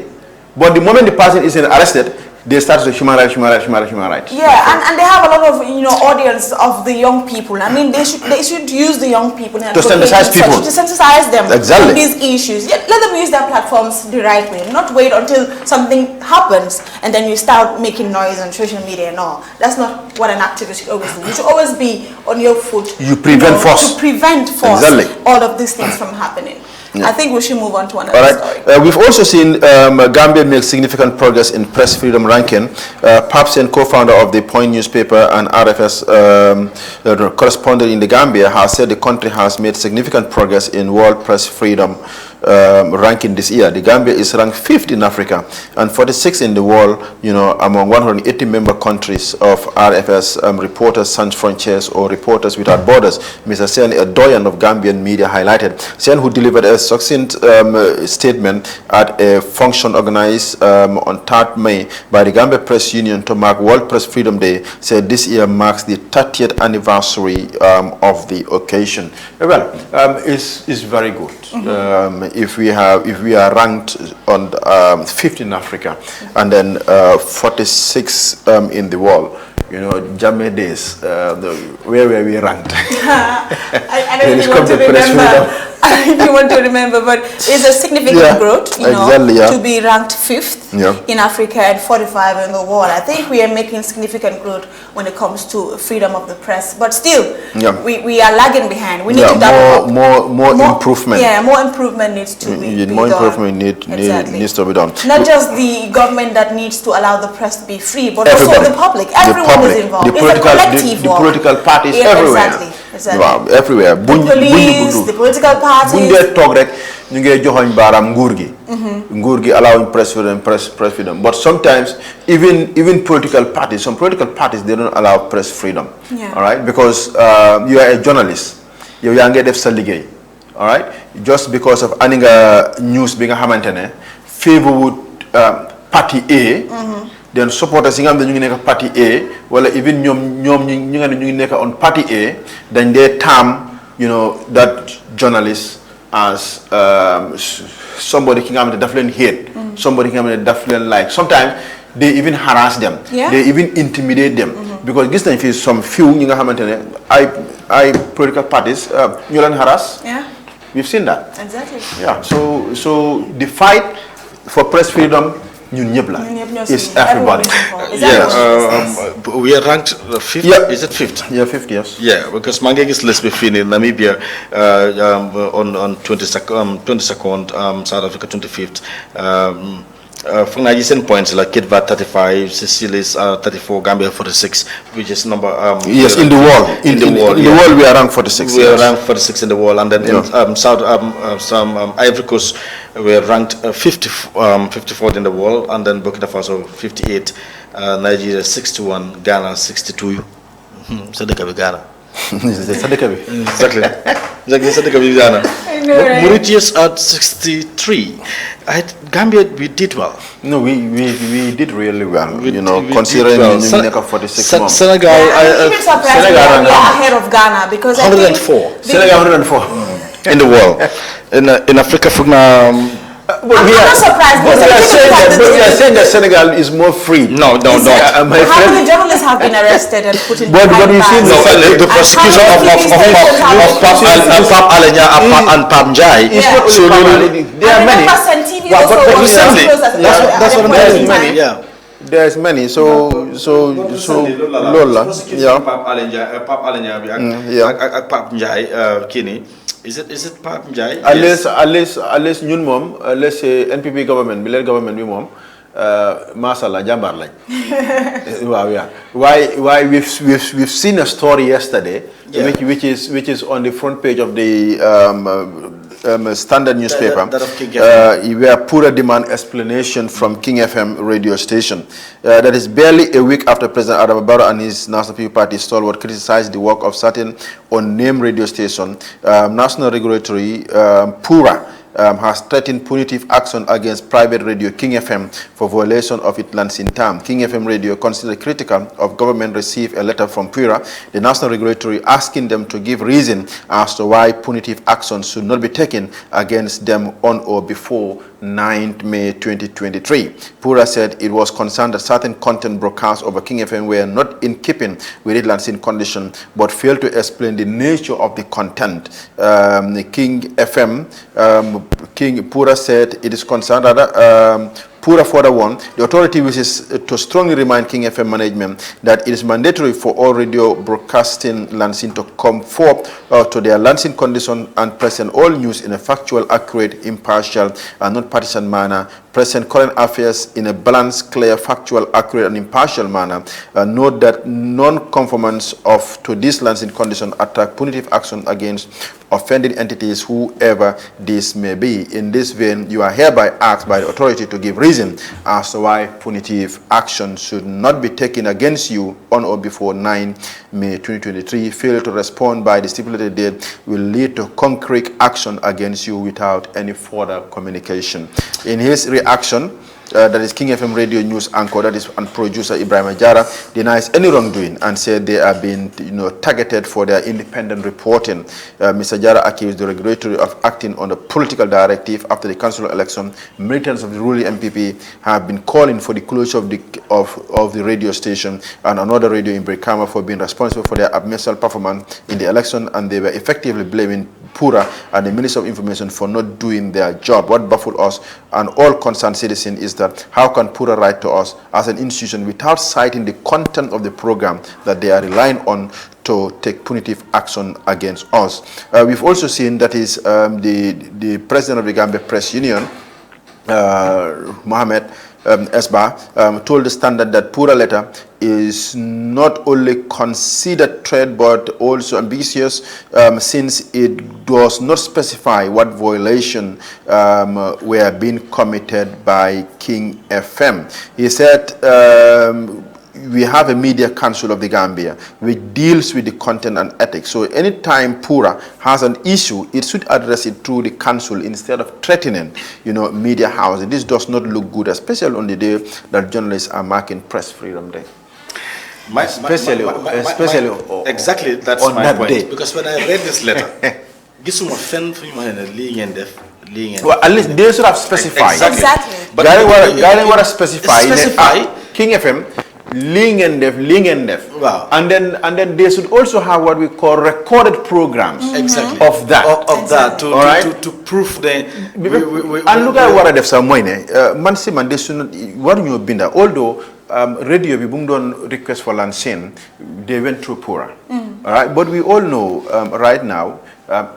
but the moment the person is arrested they start to say human rights yeah and they have a lot of audience of the young people I mean they should use the young people and to sensitize them exactly on these issues let them use their platforms the right way not wait until something happens and then you start making noise on social media and all that's not what an activist should always do you should always be on your foot you prevent force to prevent force exactly. all of these things from happening. Yeah. I think we should move on to another story. We've also seen Gambia make significant progress in press freedom ranking. Papsen, co-founder of the Point newspaper and RFS correspondent in the Gambia, has said the country has made significant progress in world press freedom ranking this year. The Gambia is ranked 5th in Africa and 46th in the world, among 180 member countries of RFS Reporters Sans Frontiers or Reporters Without Borders. Mr. Sen, a doyen of Gambian media, highlighted. Sen, who delivered a succinct statement at a function organized on 3rd May by the Gambia Press Union to mark World Press Freedom Day, said this year marks the 30th anniversary of the occasion. Well, it's very good. If we are ranked on 5th in Africa and then 46 in the world, Jammeh days, where were we ranked? I don't even want to remember. If you want to remember, but it's a significant growth, to be ranked 5th in Africa and 45 in the world. I think we are making significant growth when it comes to freedom of the press, but still, we are lagging behind. We need to double up. More improvement. Yeah, more improvement needs to be done. More improvement needs to be done. Not just the government that needs to allow the press to be free, but also the public. Everyone is involved. The political parties everywhere. Exactly. Wow, everywhere. The police, the political parties. Bunde talk rek ñu ngi joxoñ baram nguur gi allowing press freedom but sometimes even political parties, some political parties, they don't allow press freedom. All right, because you are a journalist, yow yaa ngi def sa liggéey, all right, just because of aninga news bi nga xamantene favor would party A, then supporters yi nga xam ne ñu ngi nekk party A wala even ñoom ñi nga ne ñu ngi nekk on party A, then they term that journalist as somebody ki nga xam ne daf leen hate, somebody ki nga xam ne daf leen like. Sometimes they even harass them, they even intimidate them, because gis nañ fi some few ñi nga xamante ne ay political parties ñu leen harass. We've seen that. Exactly. Yeah. So the fight for press freedom, it's everybody. We are ranked 5th. Yeah. Is it 5th? Yeah, 5th, yes. Yeah, because Mangegis let's be in Namibia on 22nd, South Africa 25th. For Nigerian points like Kitvat 35, Seychelles 34, Gambia 46, which is number. Yes, in the world. In the world, we are ranked 46. We are ranked 46 in the world, and then in Ivory Coast, we are ranked 54th in the world, and then Burkina Faso 58, Nigeria 61, Ghana 62. Sadekabi Ghana. Sadekabi. Exactly. Sadekabi Ghana. Mauritius at 63. Gambia, we did well. No, we did really well. Considering well. Senegal, 46 Senegal, Senegal we are ahead of Ghana because 104. Senegal 104 in the world. In Africa, I'm not surprised. But we are saying that Senegal is more free. No. How many journalists have been arrested and put in But you see, the prosecution of Pap Alenya and Pap Njai. So there are many. That's what I'm saying. Yeah. There's many. So Lola. Yeah. Pap Alenya Pap Njai Kini. Is it Pap Njai? Unless ñun mom, let's say NPP government, Bilal government we mom, mashallah jambar lañ. Wow, yeah. Why we've seen a story yesterday, which is on the front page of the Standard newspaper, where Pura demand explanation from King FM radio station. That is barely a week after President Adam Barrow and his National People Party stalwart criticized the work of certain unnamed radio station. National Regulatory Pura has threatened punitive action against private radio King FM for violation of its licensing term. King FM radio, considered critical of government, received a letter from Pura, the National Regulatory, asking them to give reason as to why punitive action should not be taken against them on or before 9th May 2023. Pura said it was concerned that certain content broadcast over King FM were not in keeping with its licensing condition, but failed to explain the nature of the content. King FM, King Pura said it is concerned that Pura further warned the authority wishes to strongly remind King FM management that it is mandatory for all radio broadcasting licensing to come forth to their licensing condition and present all news in a factual, accurate, impartial, and non-partisan manner. Present current affairs in a balanced, clear, factual, accurate, and impartial manner. Note that non-conformance to this licensing condition attract punitive action against offending entities, whoever this may be. In this vein, you are hereby asked by the authority to give reason as to why punitive action should not be taken against you on or before 9 May 2023. Failure to respond by the stipulated date will lead to concrete action against you without any further communication. In his reaction, that is King FM radio news anchor, that is and producer Ibrahim Ajara, denies any wrongdoing and said they are being targeted for their independent reporting. Mr. Jara accused the regulatory of acting on a political directive after the council election. Militants of the ruling MPP have been calling for the closure of the radio station and another radio in Brikama for being responsible for their abysmal performance in the election, and they were effectively blaming Pura and the Minister of Information for not doing their job. What baffled us and all concerned citizens is that how can Pura write to us as an institution without citing the content of the program that they are relying on to take punitive action against us? We've also seen that is the president of the Gambia Press Union, Mohammed Esba, told the Standard that Pura letter is not only considered threat but also ambiguous, since it does not specify what violation were being committed by King FM. He said we have a media council of the Gambia which deals with the content and ethics. So anytime Pura has an issue, it should address it through the council instead of threatening, media houses. This does not look good, especially on the day that journalists are marking Press Freedom Day. Especially exactly, that's on my that point. Day. Because when I read this letter, well, at least they should have specified. Exactly. But they want to specify King FM. Ling and Def. Wow. And then they should also have what we call recorded programs. Exactly. Of that. Of that to prove the. And look at what Def Samoine. Man, they should not. What you been there? Although radio we don't request for lancing, they went through Pura. All right, but we all know right now.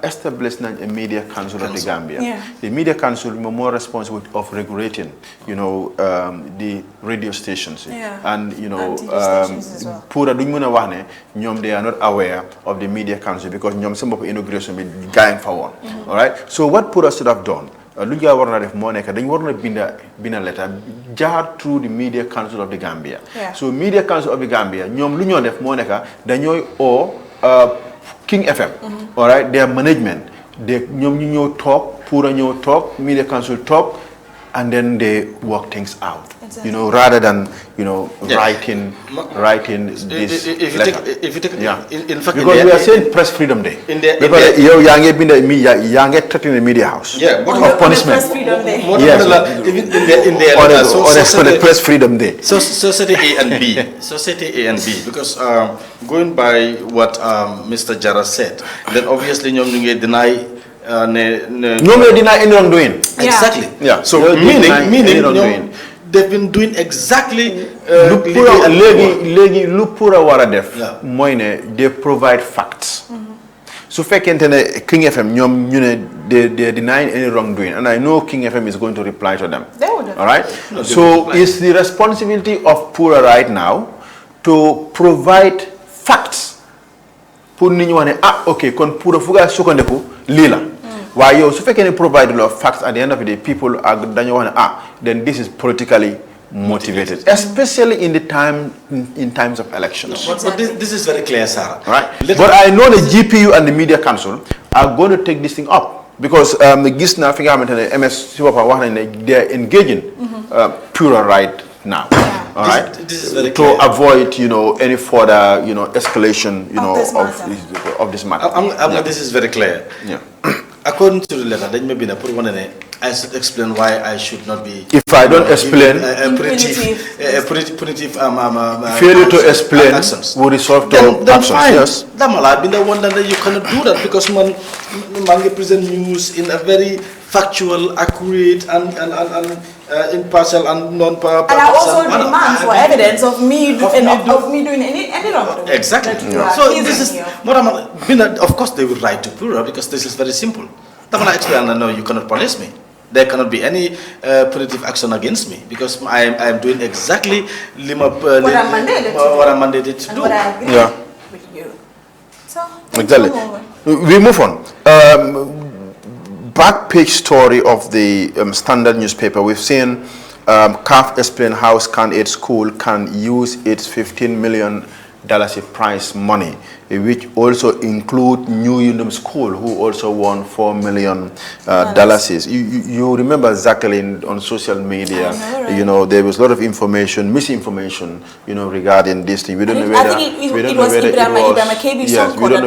Established a media council of the Gambia. Yeah. The media council is more responsible of regulating, the radio stations. Yeah. And well. Pura they are not aware of the media council because some of inauguration be going forward. All right. So what Pura should have done? Lugia warna def moneka dañ warna binda letter jaar through the media council of the Gambia. Yeah. So media council of the Gambia ñom lu def moneka dañoy King FM, all right, their management, they talk, Pura talk, media council talk, and then they work things out. Exactly. Rather than writing this letter. If you take in fact, because we are saying Press Freedom Day. Because you threatening the media house. Yeah, of punishment. Press Freedom Day. Yes. On the Press Freedom Day. So society A and B. Society A and B. Because going by what Mr. Jara said, then obviously you deny. Nobody deny any wrongdoing. Exactly. Yeah. So meaning they've been doing exactly. They provide facts. So King FM they're denying any wrongdoing, and I know King FM is going to reply to them. They would. All right. So it's the responsibility of Pura right now to provide facts. Okay, kon Pura fuga sukondeku lila. Why you so can provide a lot of facts at the end of the day, people are then this is politically motivated, especially in times of elections. But this is very clear, Sarah. Right? But I know the GPU and the Media Council are going to take this thing up because the GISNA MS they're engaging Pura right now. All right. This is very clear. To avoid any further escalation of this matter. This is very clear. Yeah. According to the letter, I should explain why I should not be. If I don't explain, punitive failure to explain will result to actions. Fine. Yes. I've been the one that you cannot do that because man present news in a very factual, accurate, and impartial and non-partisan. And I also demand for evidence of me doing any wrong. Exactly. So this is what of course they will write to Pura because this is very simple. I explain that no, you cannot punish me. There cannot be any punitive action against me because I am doing exactly what I'm mandated to do. What I agree with you. So exactly. We move on. Back page story of the Standard newspaper. We've seen CAF explain how Scan Aid School can use its $15 million prize money, which also include New Union School, who also won $4 million. You remember Jacqueline on social media? Right? There was a lot of misinformation, regarding this thing. We don't know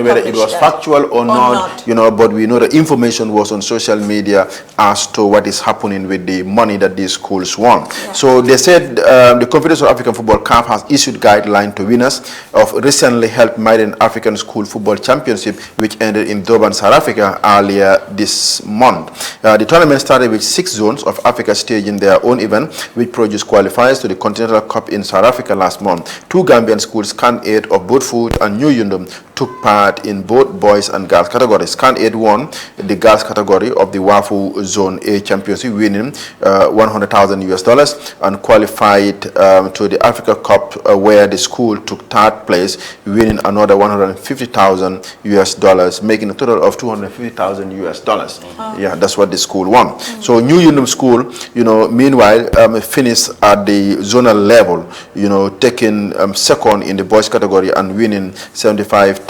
whether it was factual or not. But we know the information was on social media as to what is happening with the money that these schools won. Yeah. So they said the Confederation of African Football CAF has issued guidelines to winners of recently held Maiden African School Football Championship, which ended in Durban, South Africa earlier this month. The tournament started with 6 zones of Africa staging their own event, which produced qualifiers to the Continental Cup in South Africa last month. 2 Gambian schools, Scan 8 of Boatfoot and New Yundum, took part in both boys and girls categories. Scan 8 won the girls category of the WAFU Zone A Championship, winning $100,000 and qualified to the Africa Cup, where the school took 3rd place, winning another $150,000, making a total of $250,000. Yeah, that's what the school won. So New Yundum School, meanwhile, finished at the zonal level, taking 2nd in the boys category and winning $75,000.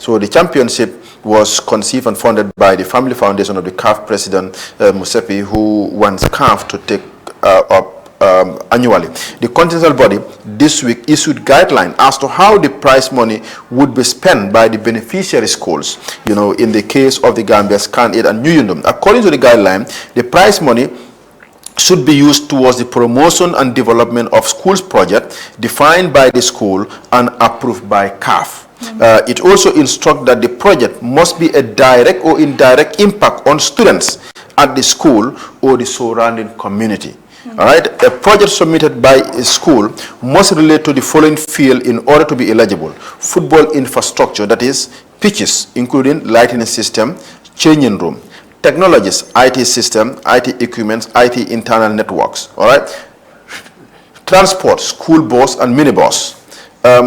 So the championship was conceived and funded by the Family Foundation of the CAF President Musepi, who wants CAF to take up annually. The continental body this week issued guidelines as to how the prize money would be spent by the beneficiary schools, in the case of the Gambia, Scan 8 and New Yundum. According to the guideline, the prize money should be used towards the promotion and development of schools project defined by the school and approved by CAF. It also instructs that the project must be a direct or indirect impact on students at the school or the surrounding community. All right, a project submitted by a school must relate to the following field in order to be eligible: football infrastructure, that is pitches, including lighting system, changing room, technologies, IT system, IT equipment, IT internal networks. All right, transport, school bus and minibus,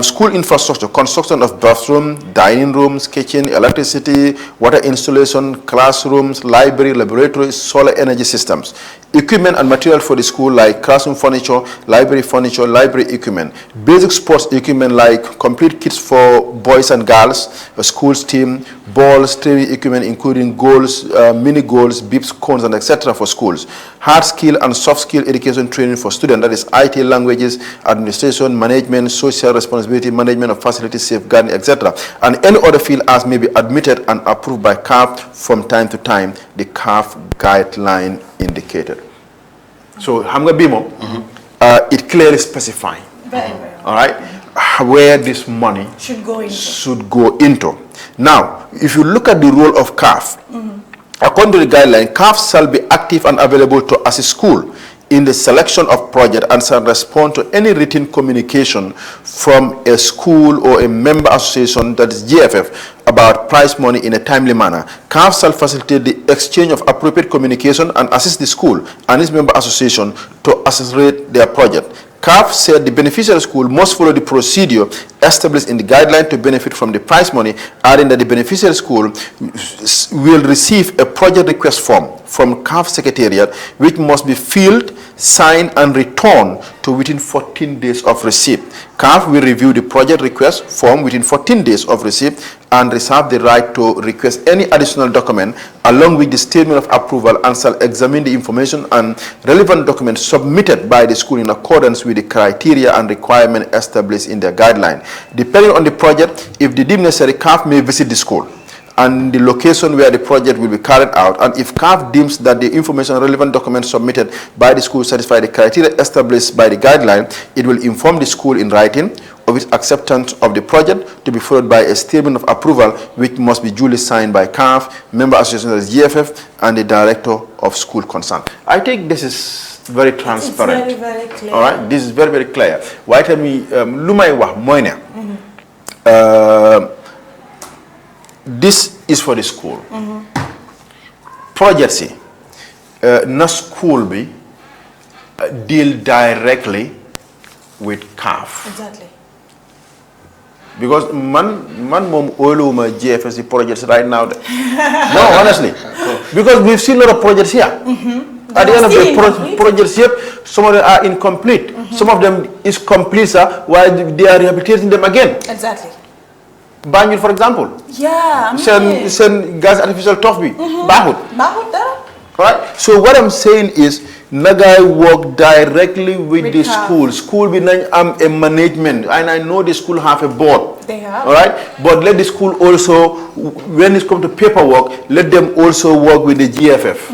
school infrastructure, construction of bathroom, dining rooms, kitchen, electricity, water installation, classrooms, library, laboratories, solar energy systems. Equipment and material for the school like classroom furniture, library equipment. Basic sports equipment like complete kits for boys and girls, a school's team, balls, training equipment including goals, mini goals, bips, cones, and etc. for schools. Hard skill and soft skill education training for students, that is IT, languages, administration, management, social responsibility, management of facilities, safeguarding, etc. And any other field as may be admitted and approved by CAF from time to time, the CAF guideline indicated. So, Hamga Bimo, it clearly specifies, all right, where this money should go into. Now, if you look at the role of CAF, according to the guideline, CAF shall be active and available to assist school in the selection of project and shall respond to any written communication from a school or a member association, that is GFF, about prize money in a timely manner. CAF shall facilitate the exchange of appropriate communication and assist the school and its member association to accelerate their project. CAF said the beneficiary school must follow the procedure established in the guideline to benefit from the prize money, adding that the beneficiary school will receive a project request form from CAF Secretariat, which must be filled, signed, and returned to within 14 days of receipt. CAF will review the project request form within 14 days of receipt and reserve the right to request any additional document along with the statement of approval, and shall examine the information and relevant documents submitted by the school in accordance with the criteria and requirements established in their guideline. Depending on the project, if the deemed necessary, CAF may visit the school and the location where the project will be carried out, and if CAF deems that the information and relevant documents submitted by the school satisfy the criteria established by the guideline, it will inform the school in writing of its acceptance of the project, to be followed by a statement of approval which must be duly signed by CAF, member association as GFF, and the director of school concerned. I think this is very transparent. It's very, very clear. All right, this is very, very clear. Why tell me, lumay wax moy ne, this is for the school. Project na school be deal directly with CAF. Exactly. Because man mom oiluma GFS projects right now. No, honestly. Because we've seen a lot of projects here. At the end of the projects here, some of them are incomplete. Some of them is complete, while they are rehabilitating them again. Exactly. Banjul, for example. Yeah. Send gas artificial toffee. Bahut. Right? So what I'm saying is, Nagai work directly with the school. School be a management, and I know the school have a board. They have. All right, but let the school also, when it comes to paperwork, let them also work with the GFF.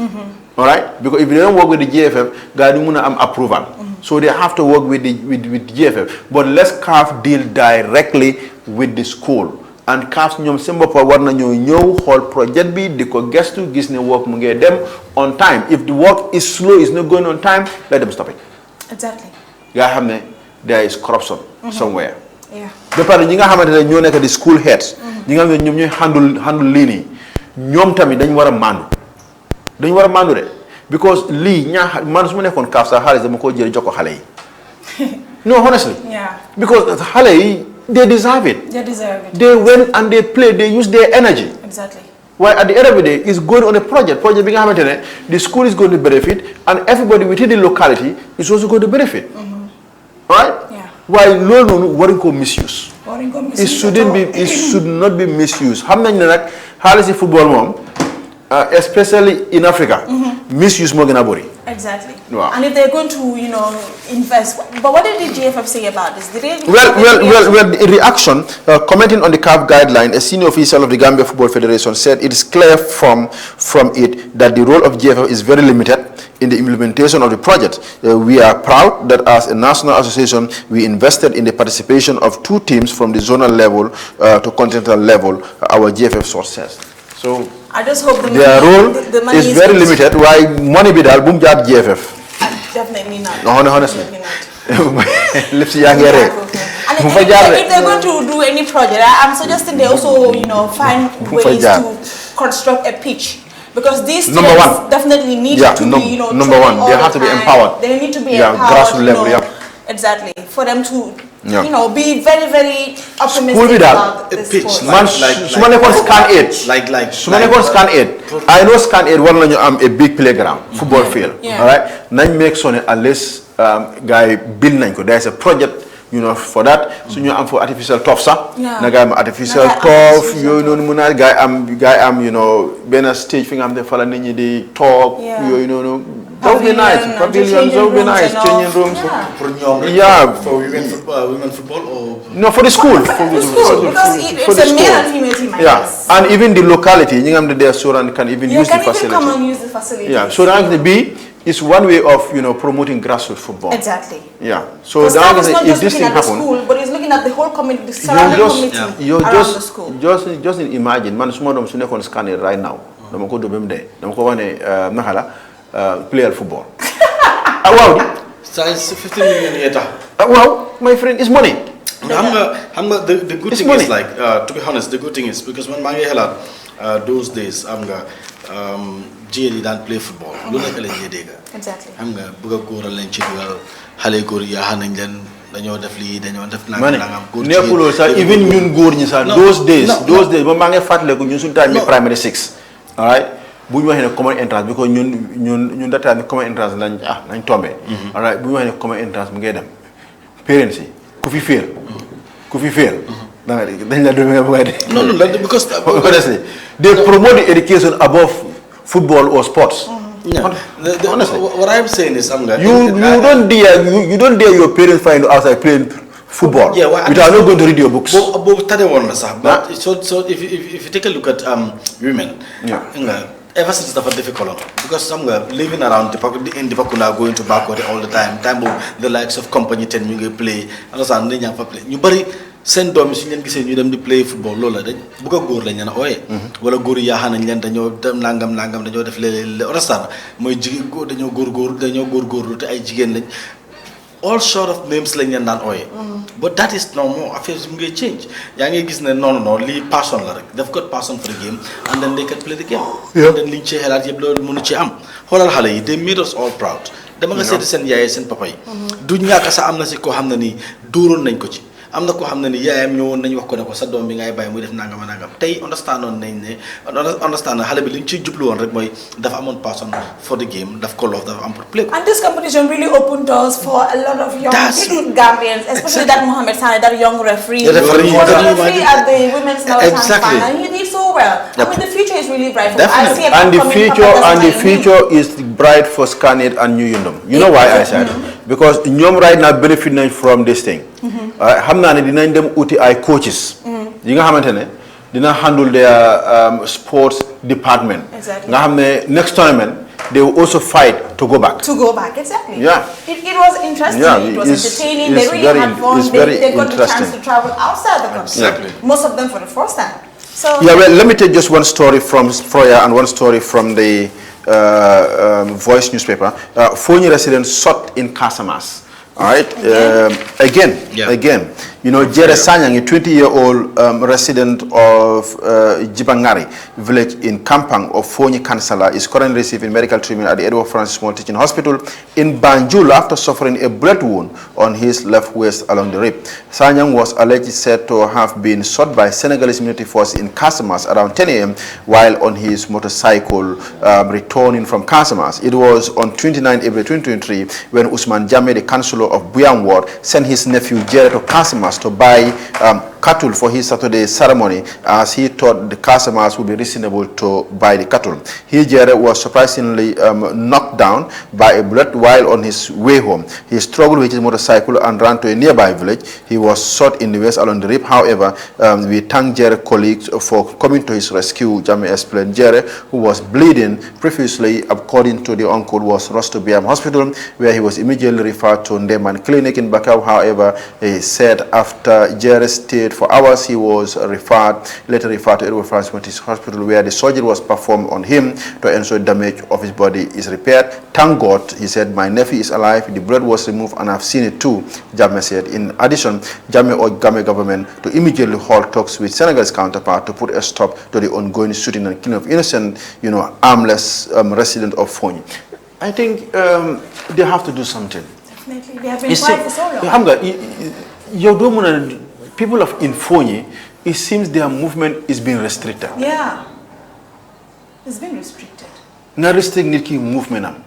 All right, because if they don't work with the GFF, Gadumuna am approval. So they have to work with the GFF. But let's CAF deal directly with the school. And CAF ñom seen boppa war nañu ñew xol project bi diko gestu gis ne work mu ngi dem on time. If the work is slow, is not going on time, let them stop it. Exactly. Nga xamne there is corruption somewhere. Yeah. Ba pare ñi nga xamantene ñoo nekk di school heads, ñi nga xamne ñom ñoy handle li ni, ñom tamit dañ wara mandu. Dañ wara mandu de, because li man suma nekkon CAF sa xaliss dama ko jël joko xalé yi. No, honestly. Yeah. Because xalé yi, they deserve it. They deserve it. They went and they played, they used their energy. Exactly. While at the end of the day, it's going on a project. The school is going to benefit, and everybody within the locality is also going to benefit. Right? Yeah. While no worrying co misuse. It shouldn't be. It should not be misused. How many football mom, especially in Africa, misuse more than abori. Exactly. Wow. And if they're going to, invest, but what did the GFF say about this? Did they well, in reaction, commenting on the CAF guideline, a senior official of the Gambia Football Federation said it is clear from it that the role of GFF is very limited in the implementation of the project. We are proud that as a national association, we invested in the participation of 2 teams from the zonal level to continental level, our GFF source says. So I just hope their role is very limited. Why money be dal boom job GFF? Definitely not. No, honestly. If they're going to do any project, I'm suggesting they also, find ways to construct a pitch. Because these teams definitely need to be, number one, they have to be empowered. They need to be empowered. Grassroots level, Exactly. For them to you know, be very, very optimistic School about a this pitch, sport. Man, sumane ko scan 8. Sumane ko scan 8. I know scan 8 one am a big playground, football field. All right. Nine make sure unless guy build nanko. There's a project, you know, for that. So you am for artificial turf, sir. Naga am artificial turf. You know, muna guy am, you know, ben a stage thing am the fala ninyi the talk. You know. That would be nice. Pavilions, that would be nice. Changing rooms. For women football or no, for the school. Because it's a male and female team. And even the locality, you know, the restaurant can even use the facility. You can even come and use the facility. So the B is one way of, you know, promoting grassroots football. Exactly. So that is not just looking at the school, but it's looking at the whole community, the surrounding community around the school. Just imagine, man, small dom sune kon scan it right now. Dama ko do bem de. Dama ko wane nakala player football. Wow. Size 15 million yeta. Wow, my friend, it's money. The good thing is, like, to be honest, the good thing is because when Mangi Hela those days, GD don't play football. Exactly. Buga Gora Lenchidual, Hale Goria Hanningen, dañoo def lii dañoo def nangam nekkuloo sax even ñun góor ñi sax those days ba maa ngi fàttaliku ñun suñu time primary 6 all right bu ñu waxee ne common entrance because ñun that time common entrance lañ tombé all right bu ñu waxee ne common entrance mu ngay dem parents yi ku fi fail dañ la doon nga bëgg no because honestly they promote the education above football or sports. Honestly, what I'm saying is, you don't dare your parents find you outside playing football. Yeah, well, you are not going to read your books. But so if you take a look at women, ever since it's difficult because some living around in Dipakuna going to backward all the time the likes of company 10 you play understand you bari seen doom yi su ñu leen gisee ñu dem di play football loolu la dañ bu ko góor lañ leen a ooyee wala góor yi yaaxaan nañ leen dañoo dem nangam dañoo def léeg-léeg understand mooy jigéen góor dañoo góorgóorlu te ay jigéen lañ all sort of names lañ leen daan ooyee but that is no more affaire mu ngi change yaa ngi gis ne non lii passion la rek they've got passion for the game and then they can play the game and then liñ ci xelaat yëpp loolu mënu ci am xoolal xale yi they made us all proud dama nga seeti seen yaay seen papa yi du ñàkk sax am na si koo xam ne nii dóoroon nañ ko ci am na koo xam ne ni yaayam ñëwoon nañu wax ko ne ko sa doom bi ngay bàyyi muy def nangam tey understand xale bi li ñu ciy jublu woon rek mooy dafa amoon passion for the game daf ko love dafa am pour play ko. And this competition really opened doors for a lot of young Gambians, especially that Mohamed Sane, that young referee. He was a referee at the women's national final, and he did so well. I mean, the future is really bright for I see the future is bright for Scanet and New Yundum. You know why I said? Because ñoom right now benefiting from this thing. xam naa ne dinañ dem uti ay coaches. yi nga xamante ne dina handle their sports department. nga xam ne next tournament they will also fight to go back. Exactly. Yeah. It was interesting. It was entertaining. They really had fun. They got the chance to travel outside the country. Exactly. Most of them for the first time. So yeah, well, let me take just one story from Froya and one story from the Voice newspaper. Fonyi residents shot in Casamas. All right. Again, you know, Jere Sanyang, a 20-year-old resident of Jibangari village in Kampang of Fonyi Kansala, is currently receiving medical treatment at the Edward Francis Small Teaching Hospital in Banjul after suffering a bullet wound on his left waist along the rib. Sanyang was allegedly said to have been shot by Senegalese military forces in Casamas around 10 a.m. while on his motorcycle returning from Casamas. It was on 29 April 2023 when Usman Jame, the councillor of Buyang Ward, sent his nephew Jere to Casamas to buy cattle for his Saturday ceremony, as he thought the customers would be reasonable to buy the cattle. Jere was surprisingly knocked down by a bullet while on his way home. He struggled with his motorcycle and ran to a nearby village. He was shot in the waist along the rib. However, we thank Jere colleagues for coming to his rescue. Jame explained Jere, who was bleeding previously, according to the uncle, was rushed to BM Hospital, where he was immediately referred to Ndeman Clinic in Bakau. However, he said after Jere stayed for hours, he was later referred to Edward Francis Hospital, where the surgery was performed on him to ensure damage of his body is repaired. Thank God, he said, my nephew is alive. The blood was removed and I've seen it too, Jame said. In addition, Jame urged Game government to immediately halt talks with Senegal's counterpart to put a stop to the ongoing shooting and killing of innocent, armless resident of Fonyi. I think they have to do something. Definitely, they have been quiet for so long. people of Infonyi, it seems their movement is being restricted. Yeah. It's been restricted. Na restrict nit ki movement am.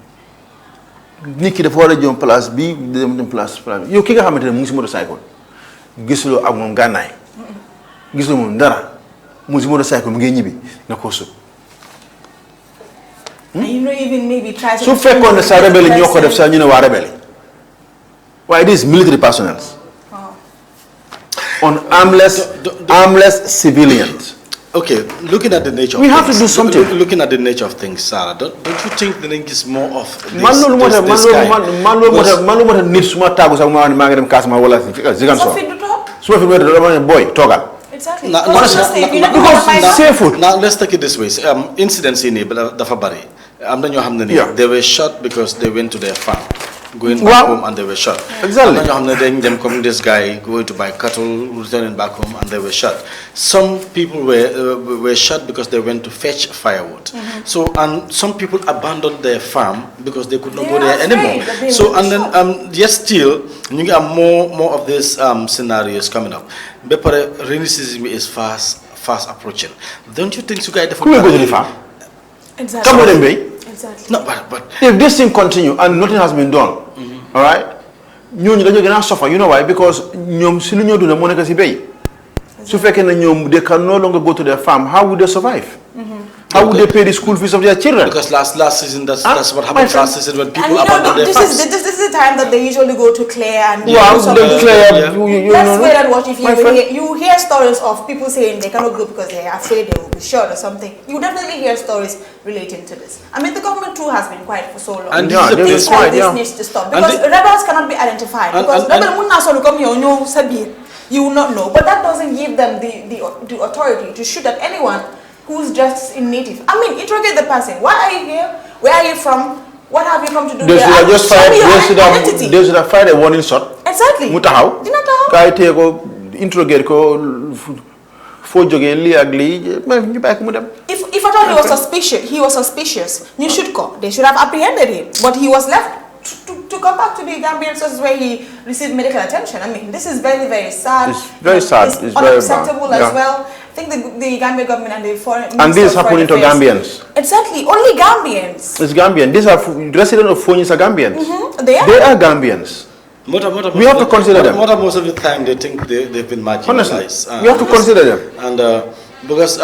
Nit ki dafa wara jom place bi dem place. Yow ki nga xamantene mu ngi ci motorcycle. Gisulo ak mom gannaay. Gisulo mom dara. Mu ci motorcycle mu ngi ñibi na ko sut. And you know, even maybe try to. So fekkone sa rebelle ñoko def sa ñu ne wa rebelle. Why it is military personnel. On armless civilians. Okay, looking at the nature of we things. have to do something. Looking at the nature of things, Sarah, don't you think the thing is more of this guy? Boy, toga. Exactly. Now, let's take it this way. Incidents in Dafabari. They were shot because they went to their farm, going back home, and they were shot. Exactly. Them coming, this guy going to buy cattle, returning back home, and they were shot. Some people were shot because they went to fetch firewood. So, and some people abandoned their farm because they could not go there anymore. So, and then yes, still you get more of these scenarios coming up. But rainy season is fast approaching. Don't you think you guys could we go to the farm? Exactly. Come on, Exactly. No, but if this thing continue and nothing has been done, all right, you're gonna suffer. You know why? Because so they can no longer go to their farm. How would they survive? How would they pay the school fees of their children? Because last season, that's what happened last season when people abandoned their farms. This is the time that they usually go to clear and let's wait and watch. If you hear stories of people saying they cannot go because they are afraid they will be shot or something, you definitely hear stories relating to this. I mean, the government too has been quiet for so long. And things like this needs to stop because rebels cannot be identified. Because you will not know, but that doesn't give them the authority to shoot at anyone who's dressed in native. I mean, interrogate the person. Why are you here? Where are you from? What have you come to do here? They should have fired a warning shot. Exactly. Mutahaw. Kay te ko interrogate ko fo joge li ak li ñu bay ko mu dem. If at all he was suspicious, you should go. They should have apprehended him, but he was left to come back to the Gambian sources where he received medical attention. I mean, this is very, very sad. It's very sad. It's unacceptable as well. I think the Gambian government and the foreign and this is happening to Gambians. Exactly, only Gambians. It's Gambian. These are residents of Phoenix are Gambians. They are Gambians. We have to consider them. What most of the time they think they've been marginalized. Honestly, we have to consider them. And because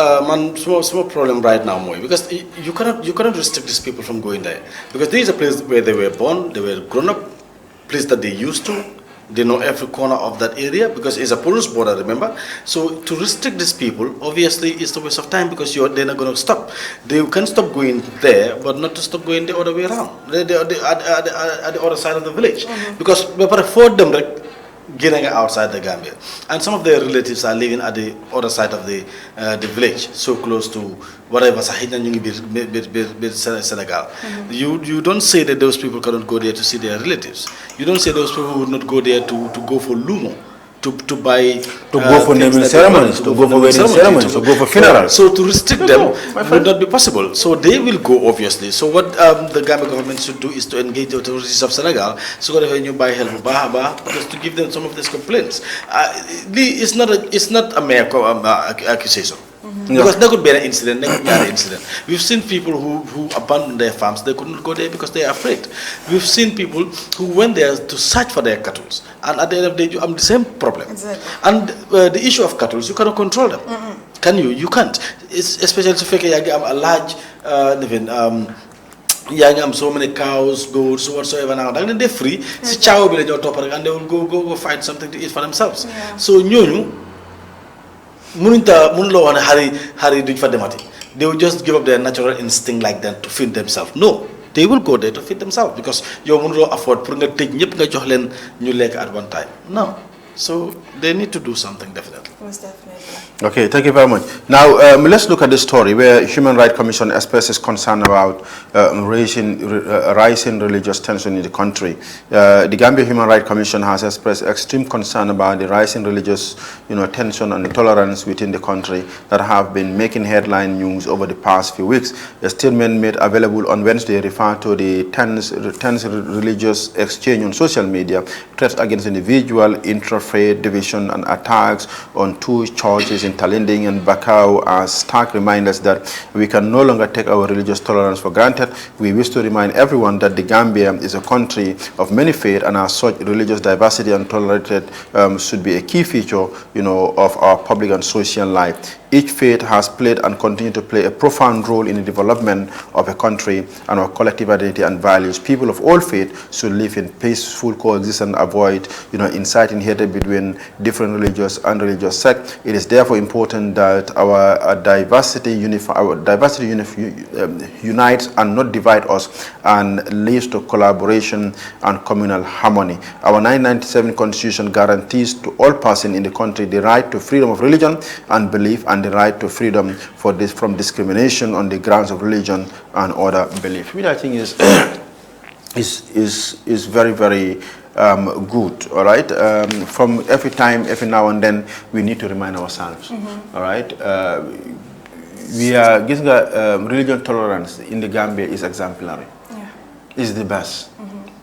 small problem right now, Moy, because you cannot restrict these people from going there, because there is a place where they were born, they were grown up, place that they used to. They know every corner of that area because it's a porous border, remember? So to restrict these people, obviously, it's a waste of time because they're not going to stop. They can stop going there, but not to stop going the other way around. At the other side of the village. Because for them, getting outside the Gambia. And some of their relatives are living at the other side of the village, so close to whatever Senegal. You don't say that those people cannot go there to see their relatives. You don't say those people would not go there to go for lumo, to buy go for naming ceremonies, to go for wedding ceremonies, to go for funerals. So to restrict them would not be possible. So they will go, obviously. So what the Gambia government should do is to engage the authorities of Senegal so that when you buy help because to give them some of these complaints. It's not a mere accusation. Because there could be an incident, We've seen people who abandoned their farms, they couldn't go there because they are afraid. We've seen people who went there to search for their cattle, and at the end of the day, you have the same problem. Exactly. And the issue of cattle, you cannot control them. Can you? You can't. It's especially if you have a large, so many cows, goats, whatsoever now. Then they're free. And they will go find something to eat for themselves. Yeah. So they will just give up their natural instinct like that to feed themselves. No, they will go there to feed themselves because you won't afford at one time. No. So they need to do something definitely. Most definitely. Okay, thank you very much. Now let's look at the story where Human Rights Commission expresses concern about rising religious tension in the country. The Gambia Human Rights Commission has expressed extreme concern about the rising religious, tension and intolerance within the country that have been making headline news over the past few weeks. A statement made available on Wednesday referred to the tense religious exchange on social media, threats against individual, interest faith division and attacks on 2 churches in Talinding and Bakau are stark reminders that we can no longer take our religious tolerance for granted. We wish to remind everyone that the Gambia is a country of many faiths, and as such, religious diversity and tolerance should be a key feature, of our public and social life. Each faith has played and continue to play a profound role in the development of a country and our collective identity and values. People of all faiths should live in peaceful coexistence and avoid, inciting hatred between different religious and religious sects. It is therefore important that our diversity unites and not divide us, and leads to collaboration and communal harmony. Our 1997 Constitution guarantees to all persons in the country the right to freedom of religion and belief, and the right to freedom from discrimination on the grounds of religion and other belief, which I think is very, very good. All right. From every now and then, we need to remind ourselves. All right. We are getting religion tolerance in the Gambia is exemplary. Yeah. Is the best.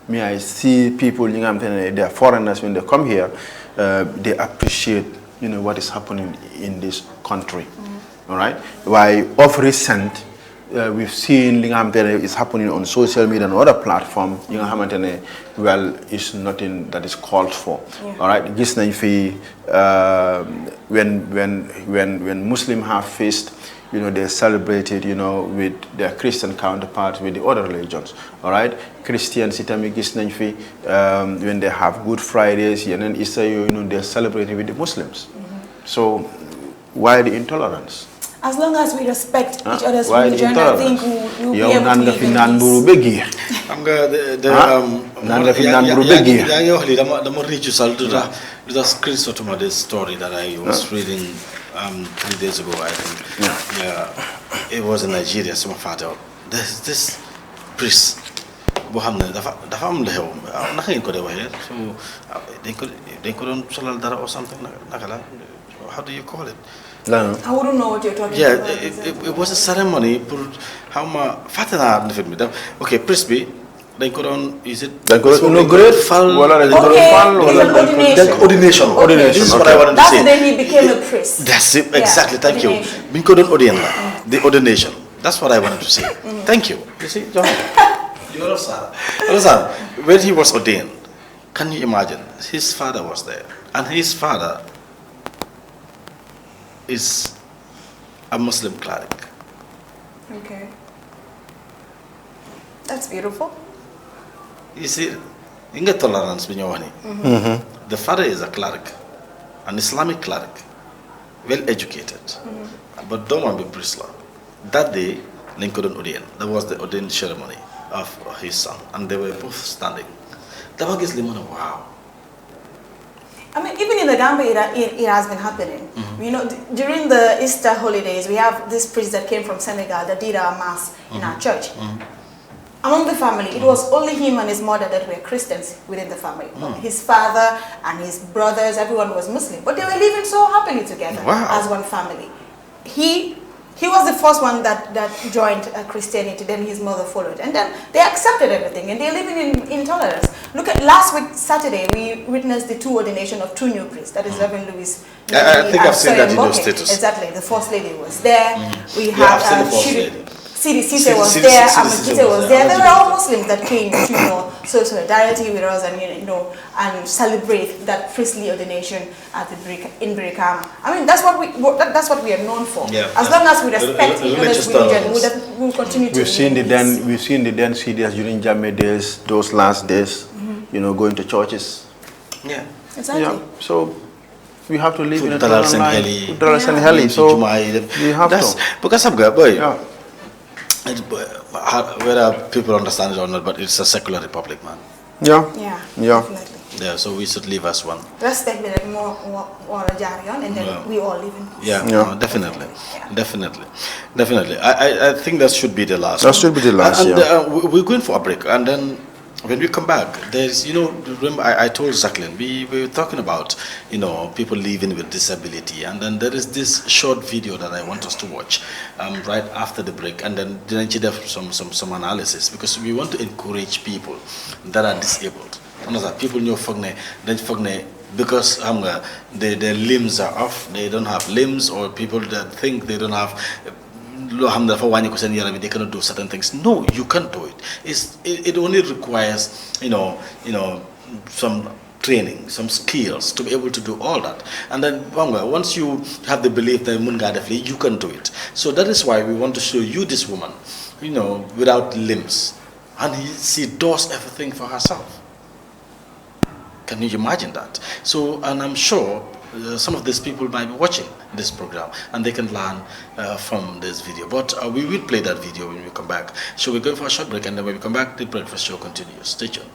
Me, I see people, they are foreigners, when they come here, they appreciate what is happening in this country. All right. Why of recent we've seen is happening on social media and other platforms. Well, it's nothing that is called for. Yeah. All right. When Muslims have faced, they celebrated, with their Christian counterparts, with the other religions. All right. Christians, when they have Good Fridays, and then Easter, they're celebrating with the Muslims. So why the intolerance? As long as we respect each other's religion, I think we'll be able to live in peace. The screenshot of this story that I was reading 3 days ago, I think. Yeah, it was in Nigeria. Some father, there's this priest. So they couldn't solal or something. How do you call it? I wouldn't know what you're talking about. Yeah, it was a ceremony. How much? Okay, priest be. They couldn't. Is it? They couldn't. No great fall. Ordination. This is what I wanted to say. That's then he became a priest. That's it. Exactly. Thank you. We couldn't ordain the ordination. That's what I wanted to say. Thank you. You see, John. You're when he was ordained, can you imagine? His father was there, and his father is a Muslim cleric. Okay. That's beautiful. You see, in the tolerance, the father is a cleric, an Islamic cleric, well educated, but don't want to be priest. That day, Lincoln ordained. That was the ordained ceremony of his son, and they were both standing. That was wow. I mean, even in the Gambia, it has been happening. During the Easter holidays, we have this priest that came from Senegal that did our mass in our church. Among the family, it was only him and his mother that were Christians within the family. His father and his brothers, everyone was Muslim, but they were living so happily together as one family. He was the first one that joined Christianity, then his mother followed. And then they accepted everything, and they're living in tolerance. Look at last week, Saturday, we witnessed the 2 ordination of 2 new priests. That is Reverend Louis. I think I've seen that in your status. Exactly. The First Lady was there. We have CDC was there, Amakite was there. They were all Muslims that came to show solidarity with us and and celebrate that priestly ordination in Brikama. I mean, that's what we are known for. Yeah, as long as we respect each other's religion, we'll continue to. We've seen the then CDS during Jammeh days, those last days, going to churches. Yeah, exactly. Yeah, so we have to live in a tolerance and heli. So we have to. Because I'm good, boy. Yeah. Whether people understand it or not, but it's a secular republic, man. Yeah. Definitely. Yeah, so we should live as one. Respect that more Jarion, and then we all live in peace. Yeah, definitely. I think that should be the last. That should be the last. And we're going for a break, and then when we come back, there's remember I told Jacqueline we were talking about people living with disability, and then there is this short video that I want us to watch right after the break, and then have some analysis, because we want to encourage people that are disabled. People fogne because their limbs are off, they don't have limbs, or people that think they don't have they cannot do certain things. No, you can't do it. It only requires some training, some skills to be able to do all that. And then once you have the belief that you can do it. So that is why we want to show you this woman, without limbs, and she does everything for herself. Can you imagine that? So, and I'm sure some of these people might be watching this program and they can learn from this video. But we will play that video when we come back. So we're going for a short break, and then when we come back, the breakfast show continues. Stay tuned.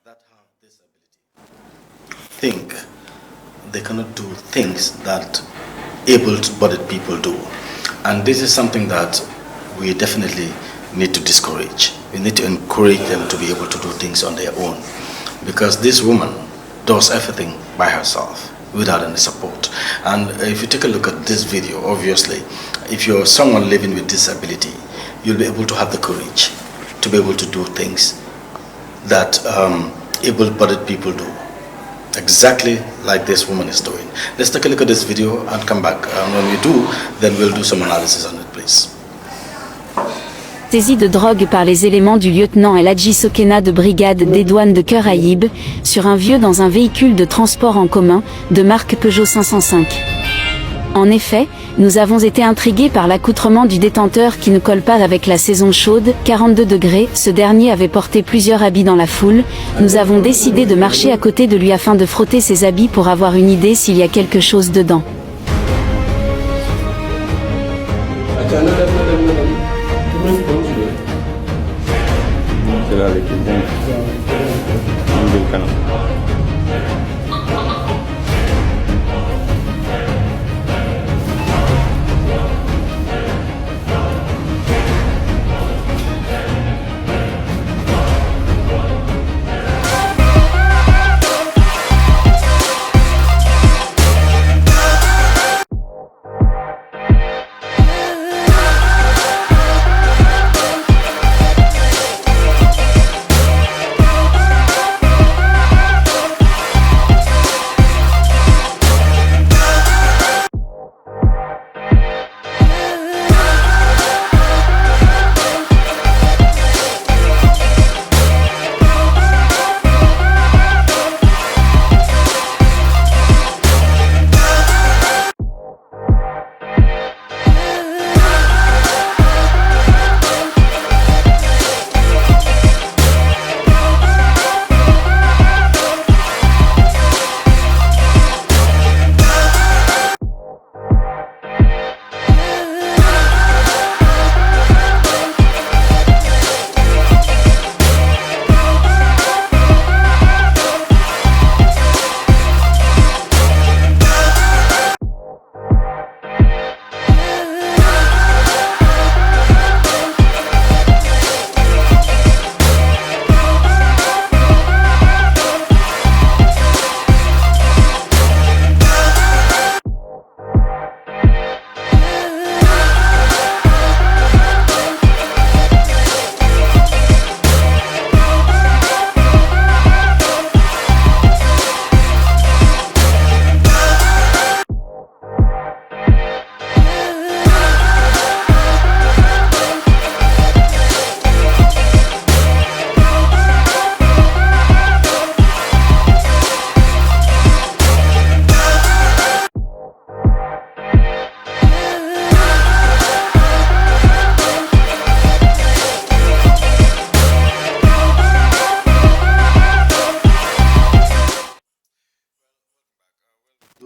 that have this ability think they cannot do things that able-bodied people do. And this is something that we definitely need to discourage. We need to encourage them to be able to do things on their own. Because this woman does everything by herself without any support. And if you take a look at this video, obviously, if you're someone living with disability, you'll be able to have the courage to be able to do things that able-bodied people do, exactly like this woman is doing. Let's take a look at this video and come back. And when we do, then we'll do some analysis on it, please. Saisie de drogue par les éléments du lieutenant El Hadji Sokena de brigade des douanes de Cœur Aïb, sur un vieux dans un véhicule de transport en commun, de marque Peugeot 505. En effet, nous avons été intrigués par l'accoutrement du détenteur qui ne colle pas avec la saison chaude, 42 degrés, ce dernier avait porté plusieurs habits dans la foule, nous avons décidé de marcher à côté de lui afin de frotter ses habits pour avoir une idée s'il y a quelque chose dedans.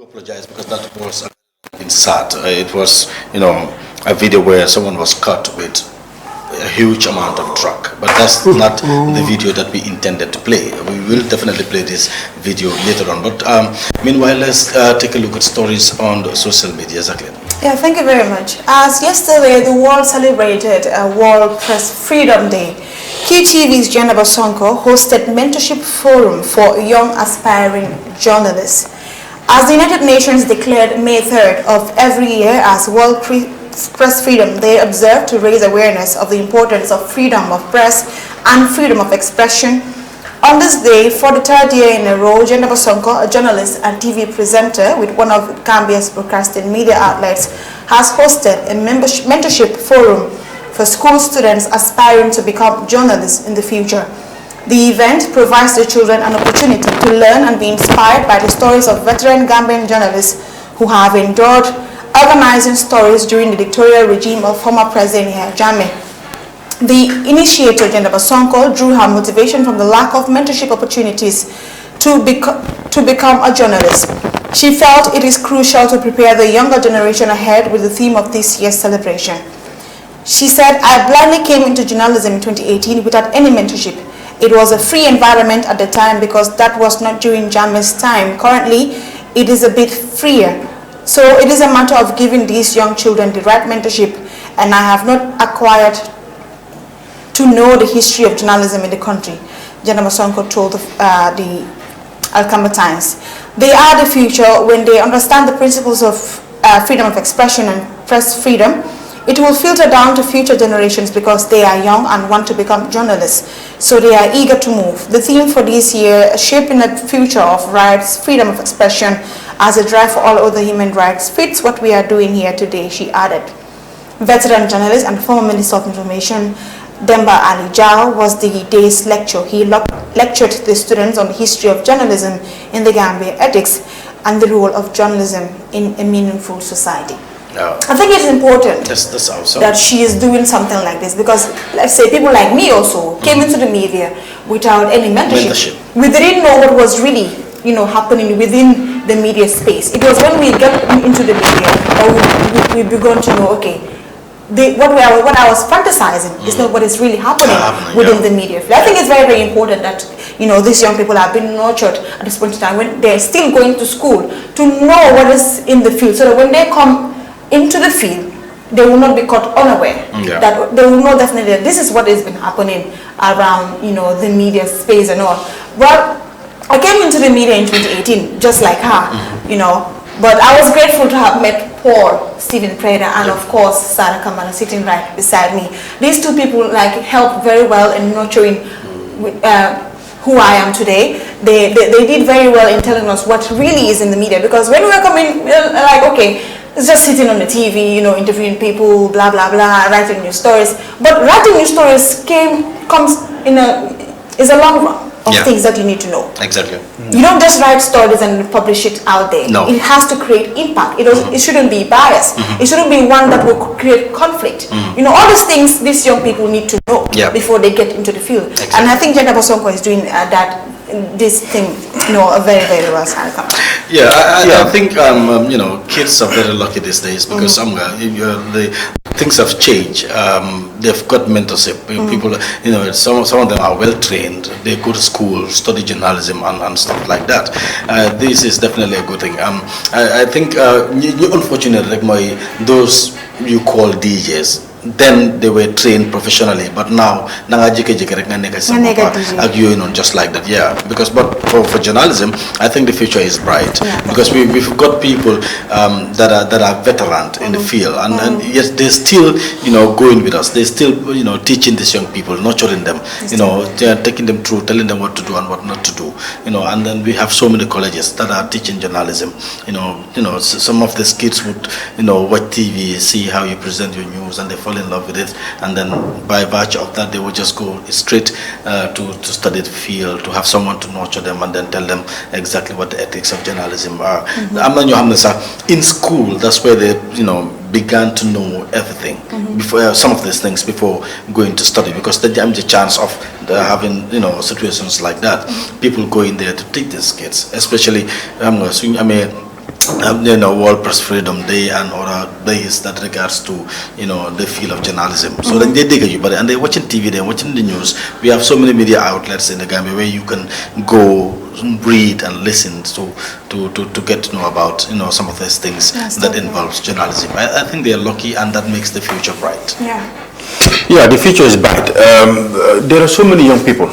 Apologize because that was sad. It was, a video where someone was cut with a huge amount of drug, but that's not the video that we intended to play. We will definitely play this video later on. But meanwhile, let's take a look at stories on the social media. Jacqueline. Yeah, thank you very much. As yesterday the world celebrated World Press Freedom Day, QTV's Jennifer Sonko hosted mentorship forum for young aspiring journalists. As the United Nations declared May 3rd of every year as World Press Freedom Day, observed to raise awareness of the importance of freedom of press and freedom of expression. On this day, for the third year in a row, Jennifer Sonko, a journalist and TV presenter with one of Gambia's broadcasting media outlets, has hosted a mentorship forum for school students aspiring to become journalists in the future. The event provides the children an opportunity to learn and be inspired by the stories of veteran Gambian journalists who have endured organizing stories during the dictatorial regime of former President Yahya Jammeh. The initiator, Jennifer Sonko, drew her motivation from the lack of mentorship opportunities to become a journalist. She felt it is crucial to prepare the younger generation ahead with the theme of this year's celebration. She said, "I blindly came into journalism in 2018 without any mentorship. It was a free environment at the time because that was not during Jammeh's time. Currently, it is a bit freer. So it is a matter of giving these young children the right mentorship, and I have not acquired to know the history of journalism in the country. Janama Sonko told the Alcamba Times. They are the future. When they understand the principles of freedom of expression and press freedom, it will filter down to future generations because they are young and want to become journalists. So they are eager to move. The theme for this year, shaping a future of rights, freedom of expression as a drive for all other human rights, fits what we are doing here today, she added. Veteran journalist and former Minister of Information, Demba Ali Jao, was the day's lecturer. He lectured the students on the history of journalism in the Gambia, ethics, and the role of journalism in a meaningful society. I think it's important that's awesome. that she is doing something like this because, let's say, people like me also came into the media without any mentorship. We didn't know what was really, happening within the media space. It was when we got into the media that we began to know, okay, what I was fantasizing is not what is really happening within the media. I think it's very, very important that these young people have been nurtured at this point in time when they're still going to school to know what is in the field, so that when they come into the field, they will not be caught unaware. That they will know definitely that this is what has been happening around the media space and all. Well, I came into the media in 2018 just like her, but I was grateful to have met Paul, Stephen Preda, and of course Sarah Kamala sitting right beside me. These two people helped very well in nurturing who I am today. They did very well in telling us what really is in the media, because when we were coming, okay, it's just sitting on the TV, interviewing people, blah blah blah, writing news stories. But writing news stories is a long run of things that you need to know. Exactly. You don't just write stories and publish it out there. No. It has to create impact. It shouldn't be biased. It shouldn't be one that will create conflict. All those things these young people need to know before they get into the field. Exactly. And I think Jenda Bosonko is doing this thing, very, very well. I think kids are very lucky these days because the things have changed. They've got mentorship. People, some of them are well trained. They go to school, study journalism and stuff like that. This is definitely a good thing. I think unfortunately, those you call DJs, then they were trained professionally, but now just like that. Because but for journalism, I think the future is bright because we've got people that are veteran in the field, and yes, they're still going with us. They're still teaching these young people, nurturing them, taking them through, telling them what to do and what not to do, and then we have so many colleges that are teaching journalism. Some of these kids would watch TV, see how you present your news, and they fall in love with it, and then by virtue of that they will just go straight to study the field, to have someone to nurture them and then tell them exactly what the ethics of journalism are. In school, that's where they began to know everything before some of these things before going to study, because they have the chance of having situations like that. People go in there to teach these kids, especially World Press Freedom Day and other days that regards to the field of journalism. So then they dig at you, and they're watching TV, they're watching the news. We have so many media outlets in the Gambia where you can go read and listen to get to know about some of these things that involves journalism. I think they are lucky, and that makes the future bright. The future is bright. There are so many young people.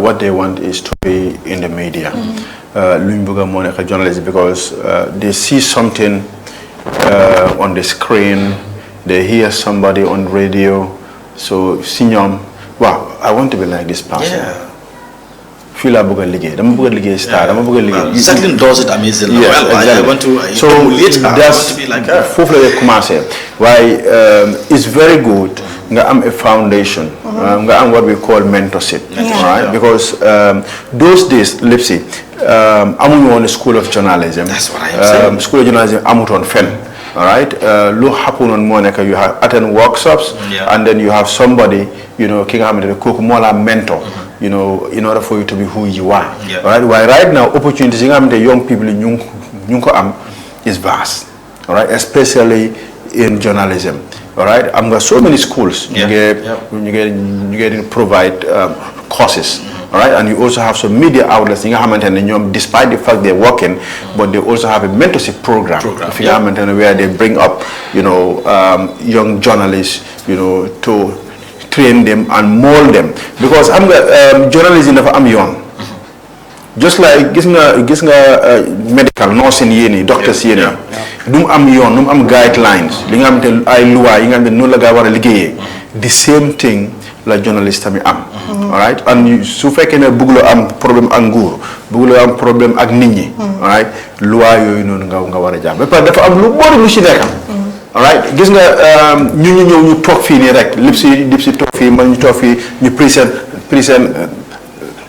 What they want is to be in the media. Journalists, because they see something on the screen, they hear somebody on radio, so wow, I want to be like this person. Exactly, does it amazingly well. Exactly. I want to emulate her. I want to be like her. Why it's very good. I'm a foundation. I'm what we call mentorship. Right? Because those days, Lipsy, I'm on the School of Journalism. That's what I'm saying. School of Journalism, I'm on Fen. All right. Look happen on Monica. You have attend workshops, and then you have somebody, King Hamid, the cook, more like mentor. In order for you to be who you are. All right. Why right now opportunities the young people in is vast. All right, especially in journalism. all right, I'm got so many schools. You get provide courses. All right, and you also have some media outlets. Despite the fact they're working, but they also have a mentorship program. Where they bring up, young journalists, to train them and mold them. Because journalism never am young. Just like medical nursing doctors am guidelines. The same thing like journalist am. All right, and su fekkee ne bëgg am problème ak nguur bëgg am problème ak nit ñi. All right, loi yooyu noonu nga war a jàpp ba pare dafa am lu bari lu ci nekk. All right, gis nga ñu ñëw ñu toog fii nii rek lépp si toog fii man ñu toog fii ñu present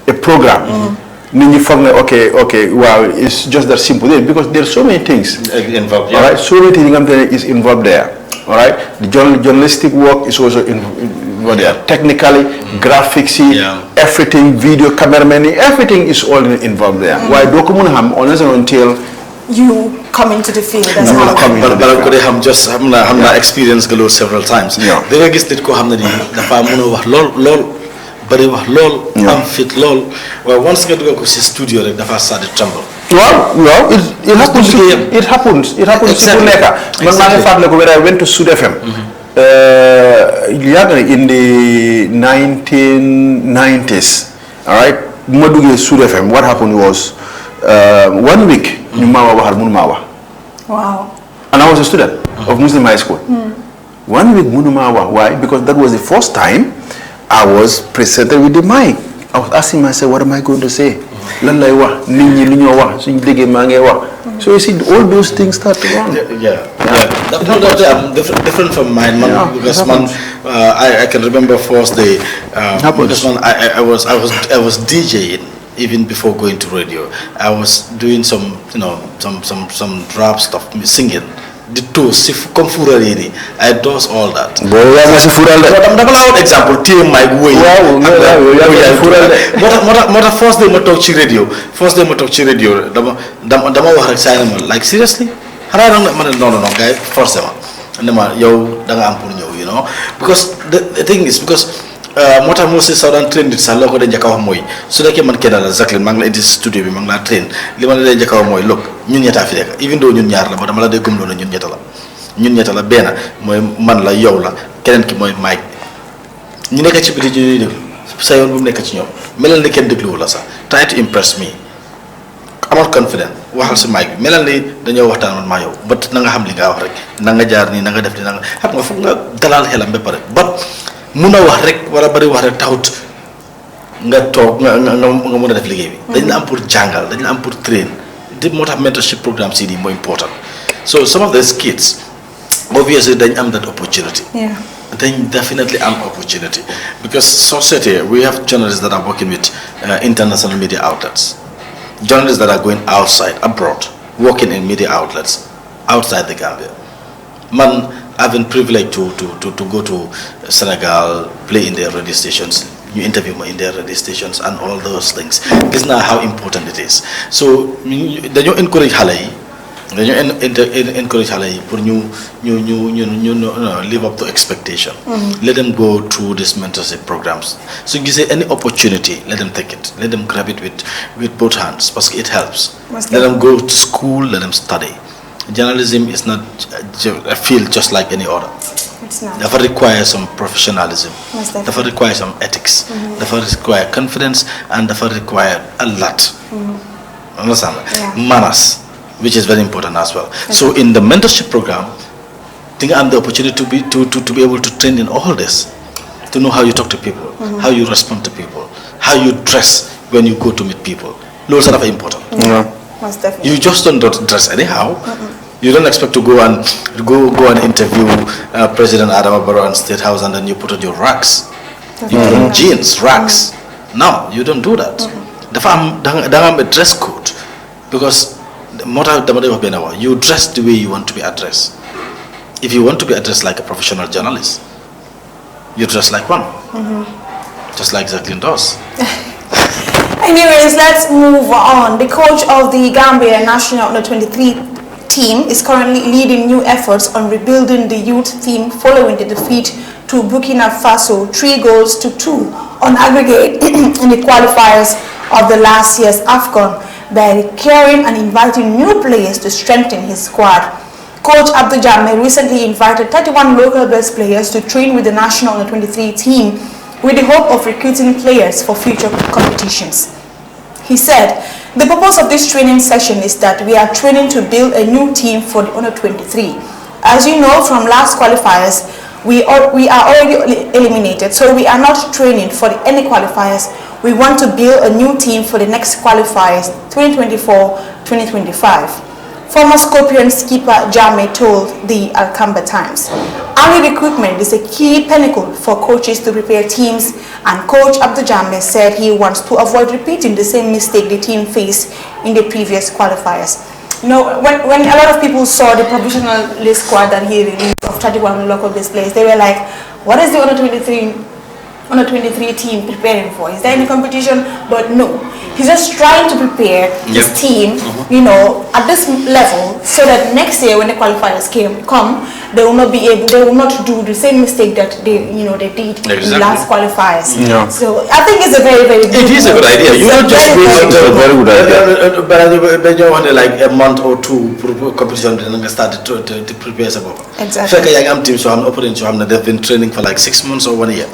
a programme. Nit ñi foog ne okay wow, it's just that simple because there's so many things involved. All right, so many things is involved there. All right, the journalistic work is also involved there. Technically, graphics, everything, video, cameraman, everything is all involved there. Why do you have unless until you come into the field? That's how. But I could have just experience galore several times. They were just ko hamna di dafa mëno wax lol bari wax lol am fit lol. Well, once nga dugal ko ci studio rek dafa start to tremble. Well, it happens. It happens. Exactly. When I went to Sud FM, in the 1990s, all right, Sud FM, what happened was 1 week, wow. And I was a student of Muslim high school. 1 week, why? Because that was the first time I was presented with the mic. I was asking myself, what am I going to say? So you see, all those things start to run. Different from mine, because I can remember first day. Because I was DJing even before going to radio. I was doing some rap stuff, singing. The two, come furalini. I does all that. Boy, I was fural. I'm double example. Team my way. What first day mo talk ci radio. First day mo talk ci radio. Dama wax rek say na like seriously. Xana no guy force ma. Ndama yow da nga am pour ñew, because the thing is because moo tax moo si Southern train nit sax loo ko dee njëkk a wax mooy su nekkee man kenn la Jacqueline maa ngi la indi studio bi maa ngi laa train li ma la dee njëkk a wax mooy look ñun ñettaa fi nekk even though ñun ñaar la ba dama la dee gëmloo na ñun ñetta la benn mooy man la yow la keneen ki mooy Mike ñu nekk ci biti ñuy déglu sa yoon bu mu nekk ci ñoom melal ni kenn dégluwu la sax try to impress me amal confident waxal si Mike bi melal ni dañoo waxtaan man maa yow ba na nga xam li nga wax rek na nga jaar nii na nga def ni na nga xam nga foog nga dalal xelam ba pare mun a wax rek wala bari wax rek taxut nga toog nga mun a def liggéey bi. dañ la am pour jàngal dañ la am pour train di moo tax mentorship programme si nii more important so some of these kids obviously dañ am that opportunity. They definitely am opportunity because society we have journalists that are working with international media outlets, journalists that are going outside abroad working in media outlets outside the Gambia. I've been privileged to go to Senegal, play in their radio stations, you interview me in their radio stations and all those things. This is not how important it is. So then you encourage Halai, for you live up to expectation. Let them go through these mentorship programs. So if you say any opportunity, let them take it. Let them grab it with both hands because it helps. Let them go to school, let them study. Journalism is not a field just like any other. It's not. That requires some professionalism. That requires some ethics. That requires confidence, and that requires a lot. Understand? Manners, which is very important as well. Okay. So in the mentorship program, I think I have the opportunity to be able to train in all this, to know how you talk to people, how you respond to people, how you dress when you go to meet people. Those are very important. Most definitely. You just don't dress anyhow. You don't expect to go and interview President Adama Barrow in State House and then you put on your racks. You put on jeans, racks. No, you don't do that. A dress code because you dress the way you want to be addressed. If you want to be addressed like a professional journalist, you dress like one, just like Jacqueline does. Anyways, let's move on. The coach of the Gambia national under-23 team is currently leading new efforts on rebuilding the youth team following the defeat to Burkina Faso 3-2 on aggregate in the qualifiers of the last year's AFCON by recurring and inviting new players to strengthen his squad. Coach Abdou Jammeh recently invited 31 local-based players to train with the national under-23 team with the hope of recruiting players for future competitions. He said, the purpose of this training session is that we are training to build a new team for the under-23. As you know from last qualifiers, we are already eliminated, so we are not training for any qualifiers. We want to build a new team for the next qualifiers, 2024-2025. Former Scorpion skipper Jammeh told the Alcamba Times. Early recruitment is a key pinnacle for coaches to prepare teams, and Coach Abdou Jammeh said he wants to avoid repeating the same mistake the team faced in the previous qualifiers. You know, when a lot of people saw the provisional list squad that he released of 31 local-based players, they were like, what is the under-23 team preparing for? Is there any competition? But no, he's just trying to prepare his team, you know, at this level, so that next year when the qualifiers come, they will not do the same mistake that they did in the last qualifiers. Yeah. So I think it's a very, very good. It is a good idea. You don't just wait a very good idea. But you want like a month or two competition and start to prepare about. Exactly. They've been training for like 6 months or 1 year.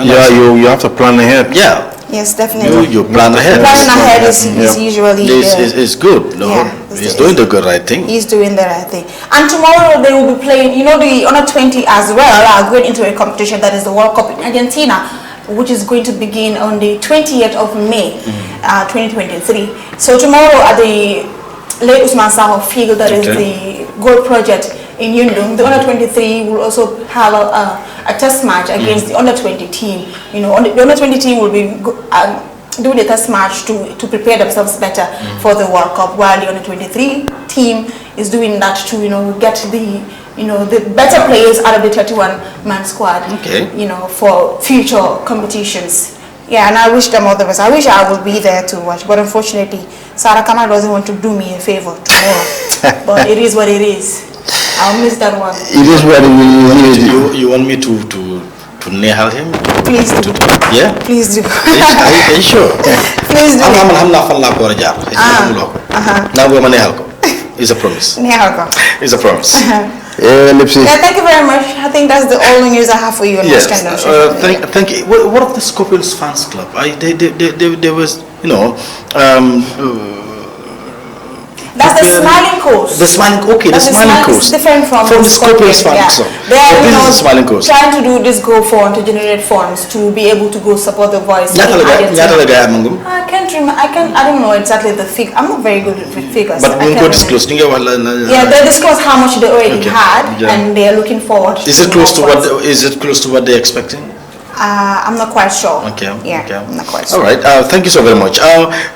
Yeah, you have to plan ahead. Yeah. Yes, definitely. You plan ahead. Planning ahead is usually it's good. No, yeah, he's doing the good right thing. He's doing the right thing. And tomorrow they will be playing. You know, the under-20 as well are going into a competition that is the World Cup in Argentina, which is going to begin on the 20th of May, 2023. So tomorrow at the Late Usman Saho field, that is the gold project in Yundum, the under-23 will also have a test match against the under-20 team. You know, the under-20 team will be doing the test match to prepare themselves better for the World Cup, while the under-23 team is doing that to, you know, get the better players out of the 31-man squad, you know, for future competitions. Yeah, and I wish them all the best. I wish I would be there to watch, but unfortunately, Sarah Kama doesn't want to do me a favor tomorrow. But it is what it is. I'll miss that one. It is what it is. You want me to nail him? Please do. Yeah? Please do. Are you sure? Please do. It's a promise. Nehalko. It's a promise. Yeah, thank you very much. I think that's the only news I have for you. Yes. Thank you. What of the Scorpions fans club? There was, you know, that's the Smiling Coast. The Smiling, the Smiling Coast. It's different from the Scorpions fans club. They are, this is the Smiling Coast. Trying to do this GoFund to generate funds to be able to go support the voice. I can't remember. I don't know exactly the figure. I'm not very good with figures. But we go disclose. Yeah, they disclose how much they already had, and they are looking forward. Is it close to what? Is it close to what they're expecting? I'm not quite sure. Okay. Yeah, okay. I'm not quite sure. All right. Thank you so very much.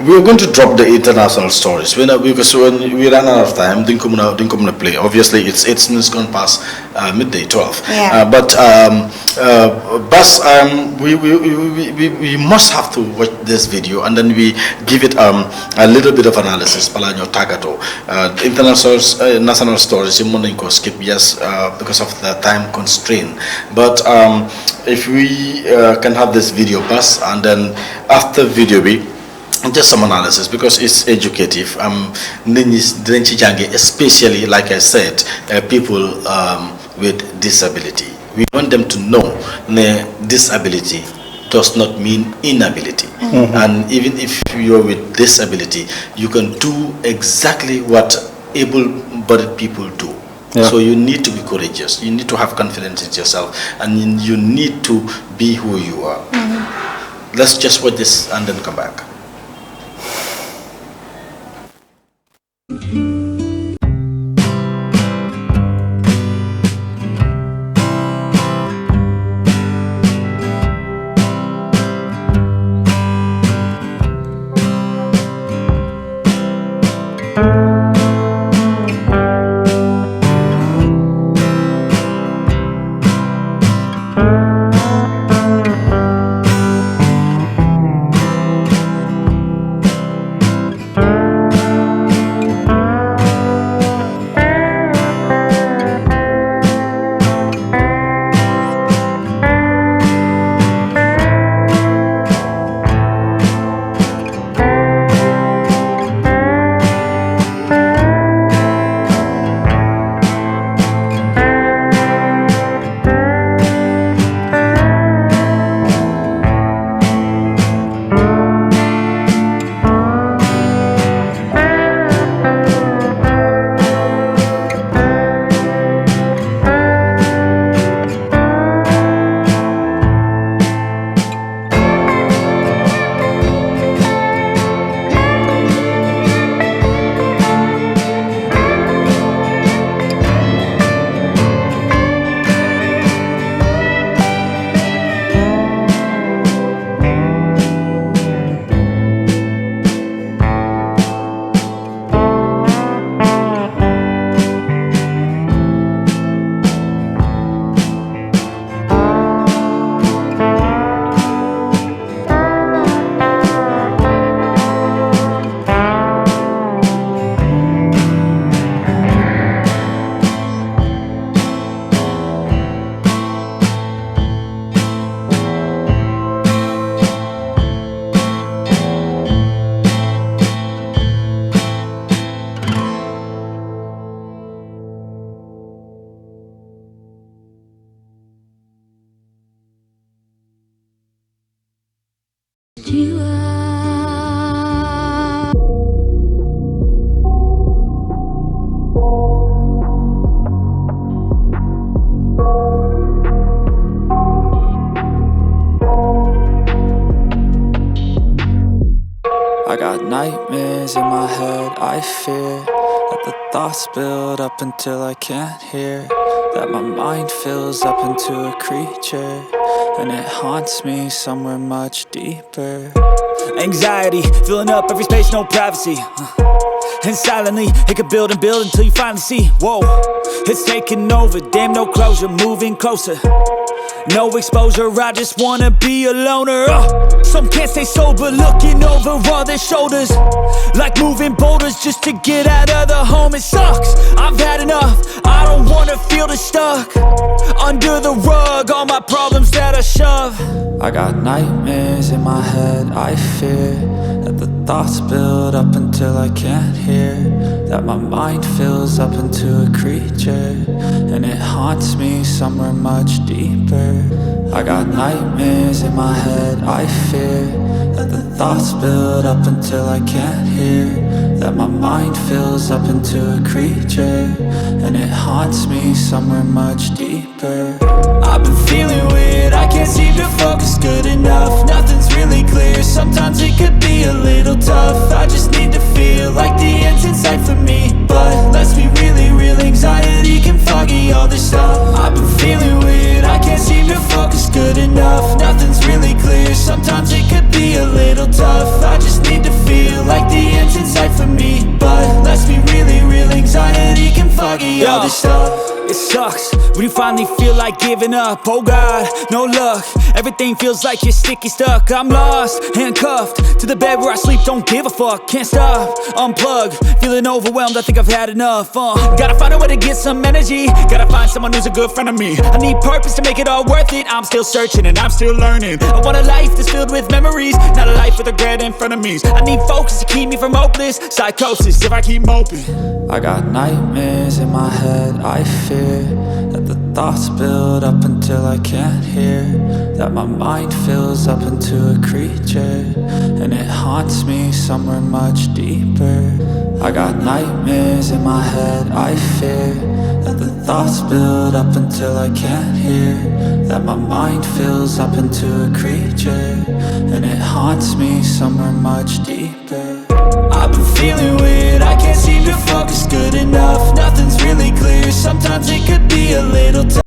We are going to drop the international stories because when we ran out of time, didn't come to play. Obviously, it's gone past midday 12. Yeah. But we must have to watch this video and then we give it a little bit of analysis. Palanyo Tagato. International national stories. You want to skip yes because of the time constraint. But if we can have this video pass and then after video just some analysis because it's educative. Especially like I said, people with disability. We want them to know disability does not mean inability. And even if you're with disability, you can do exactly what able-bodied people do. Yeah. So you need to be courageous. You need to have confidence in yourself, and you need to be who you are. Let's just watch this and then come back. I got nightmares in my head, I fear that the thoughts build up until I can't hear, that my mind fills up into a creature, and it haunts me somewhere much deeper. Anxiety, filling up every space, no privacy. And silently, it could build and build until you finally see, whoa, it's taking over, damn no closure, moving closer. No exposure, I just wanna be a loner. Some can't stay sober, looking over all their shoulders, like moving boulders just to get out of the home. It sucks, I've had enough, I don't wanna feel the stuck under the rug, all my problems that I shove. I got nightmares in my head, I fear that the thoughts build up until I can't hear, that my mind fills up into a creature, and it haunts me somewhere much deeper. I got nightmares in my head, I fear that the thoughts build up until I can't hear, that my mind fills up into a creature, and it haunts me somewhere much deeper. I've been feeling weird, I can't seem to focus good enough, nothing's really clear, sometimes it could be a little tough. I just need to feel like the end's in sight for me, but let's be really real, anxiety can foggy all this stuff. I've been feeling weird, I can't seem to focus good enough, nothing's really clear, sometimes it could be a little tough. I just need to feel like the end's in sight for me, but let's be really real, anxiety can foggy all this stuff. It sucks when you finally feel like giving up. Oh God, no luck, everything feels like you're sticky stuck. I'm lost, handcuffed to the bed where I sleep, don't give a fuck. Can't stop, unplug, feeling overwhelmed, I think I've had enough. Gotta find a way to get some energy, gotta find someone who's a good friend of me. I need purpose to make it all worth it, I'm still searching and I'm still learning. I want a life that's filled with memories, not a life with regret and frenemies. I need focus to keep me from hopeless psychosis if I keep moping. I got nightmares in my head, I fear that the thoughts build up until I can't hear, that my mind fills up into a creature, and it haunts me somewhere much deeper. I got nightmares in my head, I fear that the thoughts build up until I can't hear, that my mind fills up into a creature, and it haunts me somewhere much deeper. I've been feeling weird, I can't seem to focus good enough, nothing's really clear, sometimes it could be a little tough.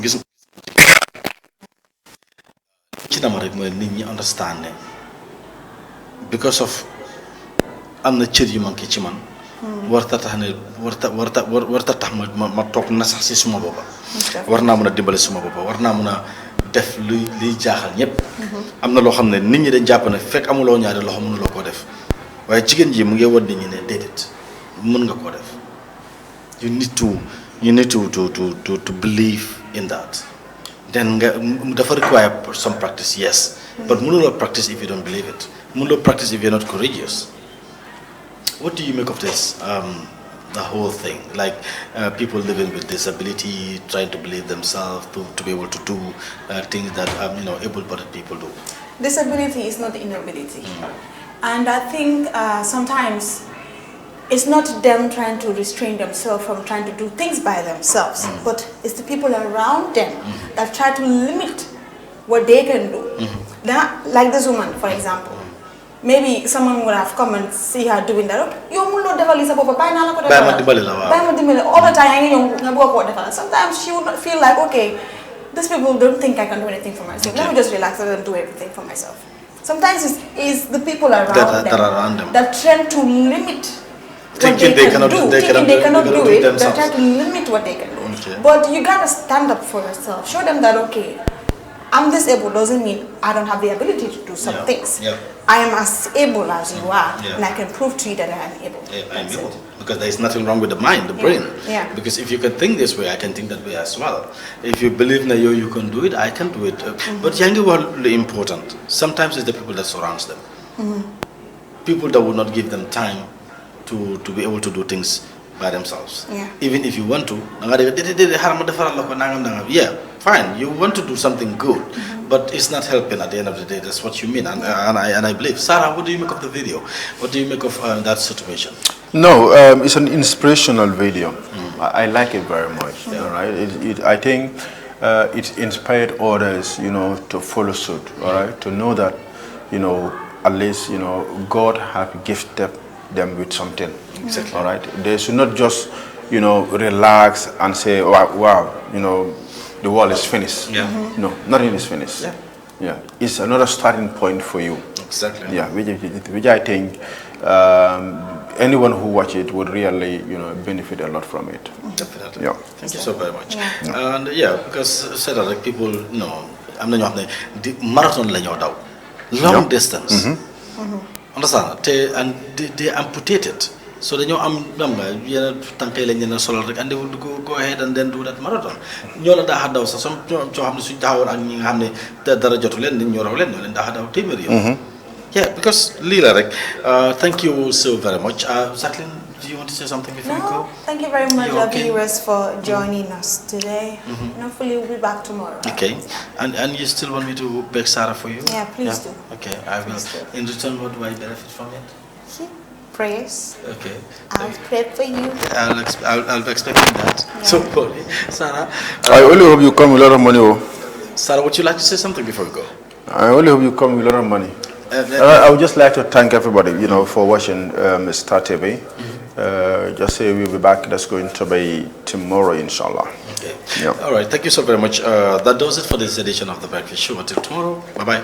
gis ci dama rek mooy nit ñi understand ne because of am na cër yu manqué ci man warta tax ne warta tax ma toog na sax si suma boppa war naa mën a dimbale suma boppa war naa mën a def liy jaaxal ñëpp am na loo xam ne nit ñi dañ jàpp ne fekk amuloo ñaari loxo mënuloo koo def waaye jigéen ji mu ngi won nit ñi ne déedéet mën nga koo def you need to believe in that. Then dafa require some practice, yes, but mënuloo practice if you don't believe it. Mënuloo practice if you're not courageous. What do you make of this? The whole thing, like people living with disability, trying to believe themselves to be able to do things that able-bodied people do. Disability is not inability, and I think sometimes it's not them trying to restrain themselves from trying to do things by themselves, but it's the people around them that try to limit what they can do. Like this woman, for example. Maybe someone would have come and see her doing that. You not all the time. Sometimes she would not feel like, okay, these people don't think I can do anything for myself. Let me just relax and do everything for myself. Sometimes it's the people around them that tend to limit what they cannot do. Thinking they cannot do it, they try to limit what they can do. Okay. But you gotta stand up for yourself. Show them that, okay, I'm disabled doesn't mean I don't have the ability to do some things. I am as able as you are, and I can prove to you that I am able. I'm able. Because there is nothing wrong with the mind, the brain. Because if you can think this way, I can think that way as well. If you believe that you can do it, I can do it. But young people are really important. Sometimes it's the people that surrounds them. People that will not give them time to be able to do things by themselves. Even if you want to, fine, you want to do something good, but it's not helping at the end of the day. That's what you mean, and I believe. Sarah, what do you make of the video? What do you make of that situation? No, it's an inspirational video. I like it very much. Right? I think it inspired others, to follow suit, all right, to know that, at least, God have gifted them with something, exactly. all right. They should not just, relax and say, wow, the world is finished. Yeah. No, nothing is finished. Yeah. Yeah, it's another starting point for you. Exactly. Yeah, which I think anyone who watch it would really, benefit a lot from it. Definitely. Yeah. Thank you so very much. Yeah. And because said that, like, people know, I'm not the marathon long distance. Understand? And they amputated. So they know and they would go ahead and then do that marathon. Ñola da hadaw sa som ñoo xamne suñ taxawon ak ñi nga xamne dara jotu len ñoo raw len ñoo len da hadaw téméré yoon. Yeah, because Lila, thank you so very much. Jacqueline, do you want to say something before you go? Thank you very much, okay? viewers, for joining us today. And hopefully we'll be back tomorrow. Okay. And you still want me to beg Sarah for you? Yeah, please do. Okay, I will. In return, what do I benefit from it? Prayers. Okay. I'll pray for you. I'll be expecting that. Yeah. So, Sarah. I only hope you come with a lot of money. Sarah, would you like to say something before we go? I only hope you come with a lot of money. I would just like to thank everybody, for watching Star TV. Just say we'll be back. That's going to be tomorrow, inshallah. Okay. Yeah. All right. Thank you so very much. That does it for this edition of the Breakfast Show. Until tomorrow. Bye-bye.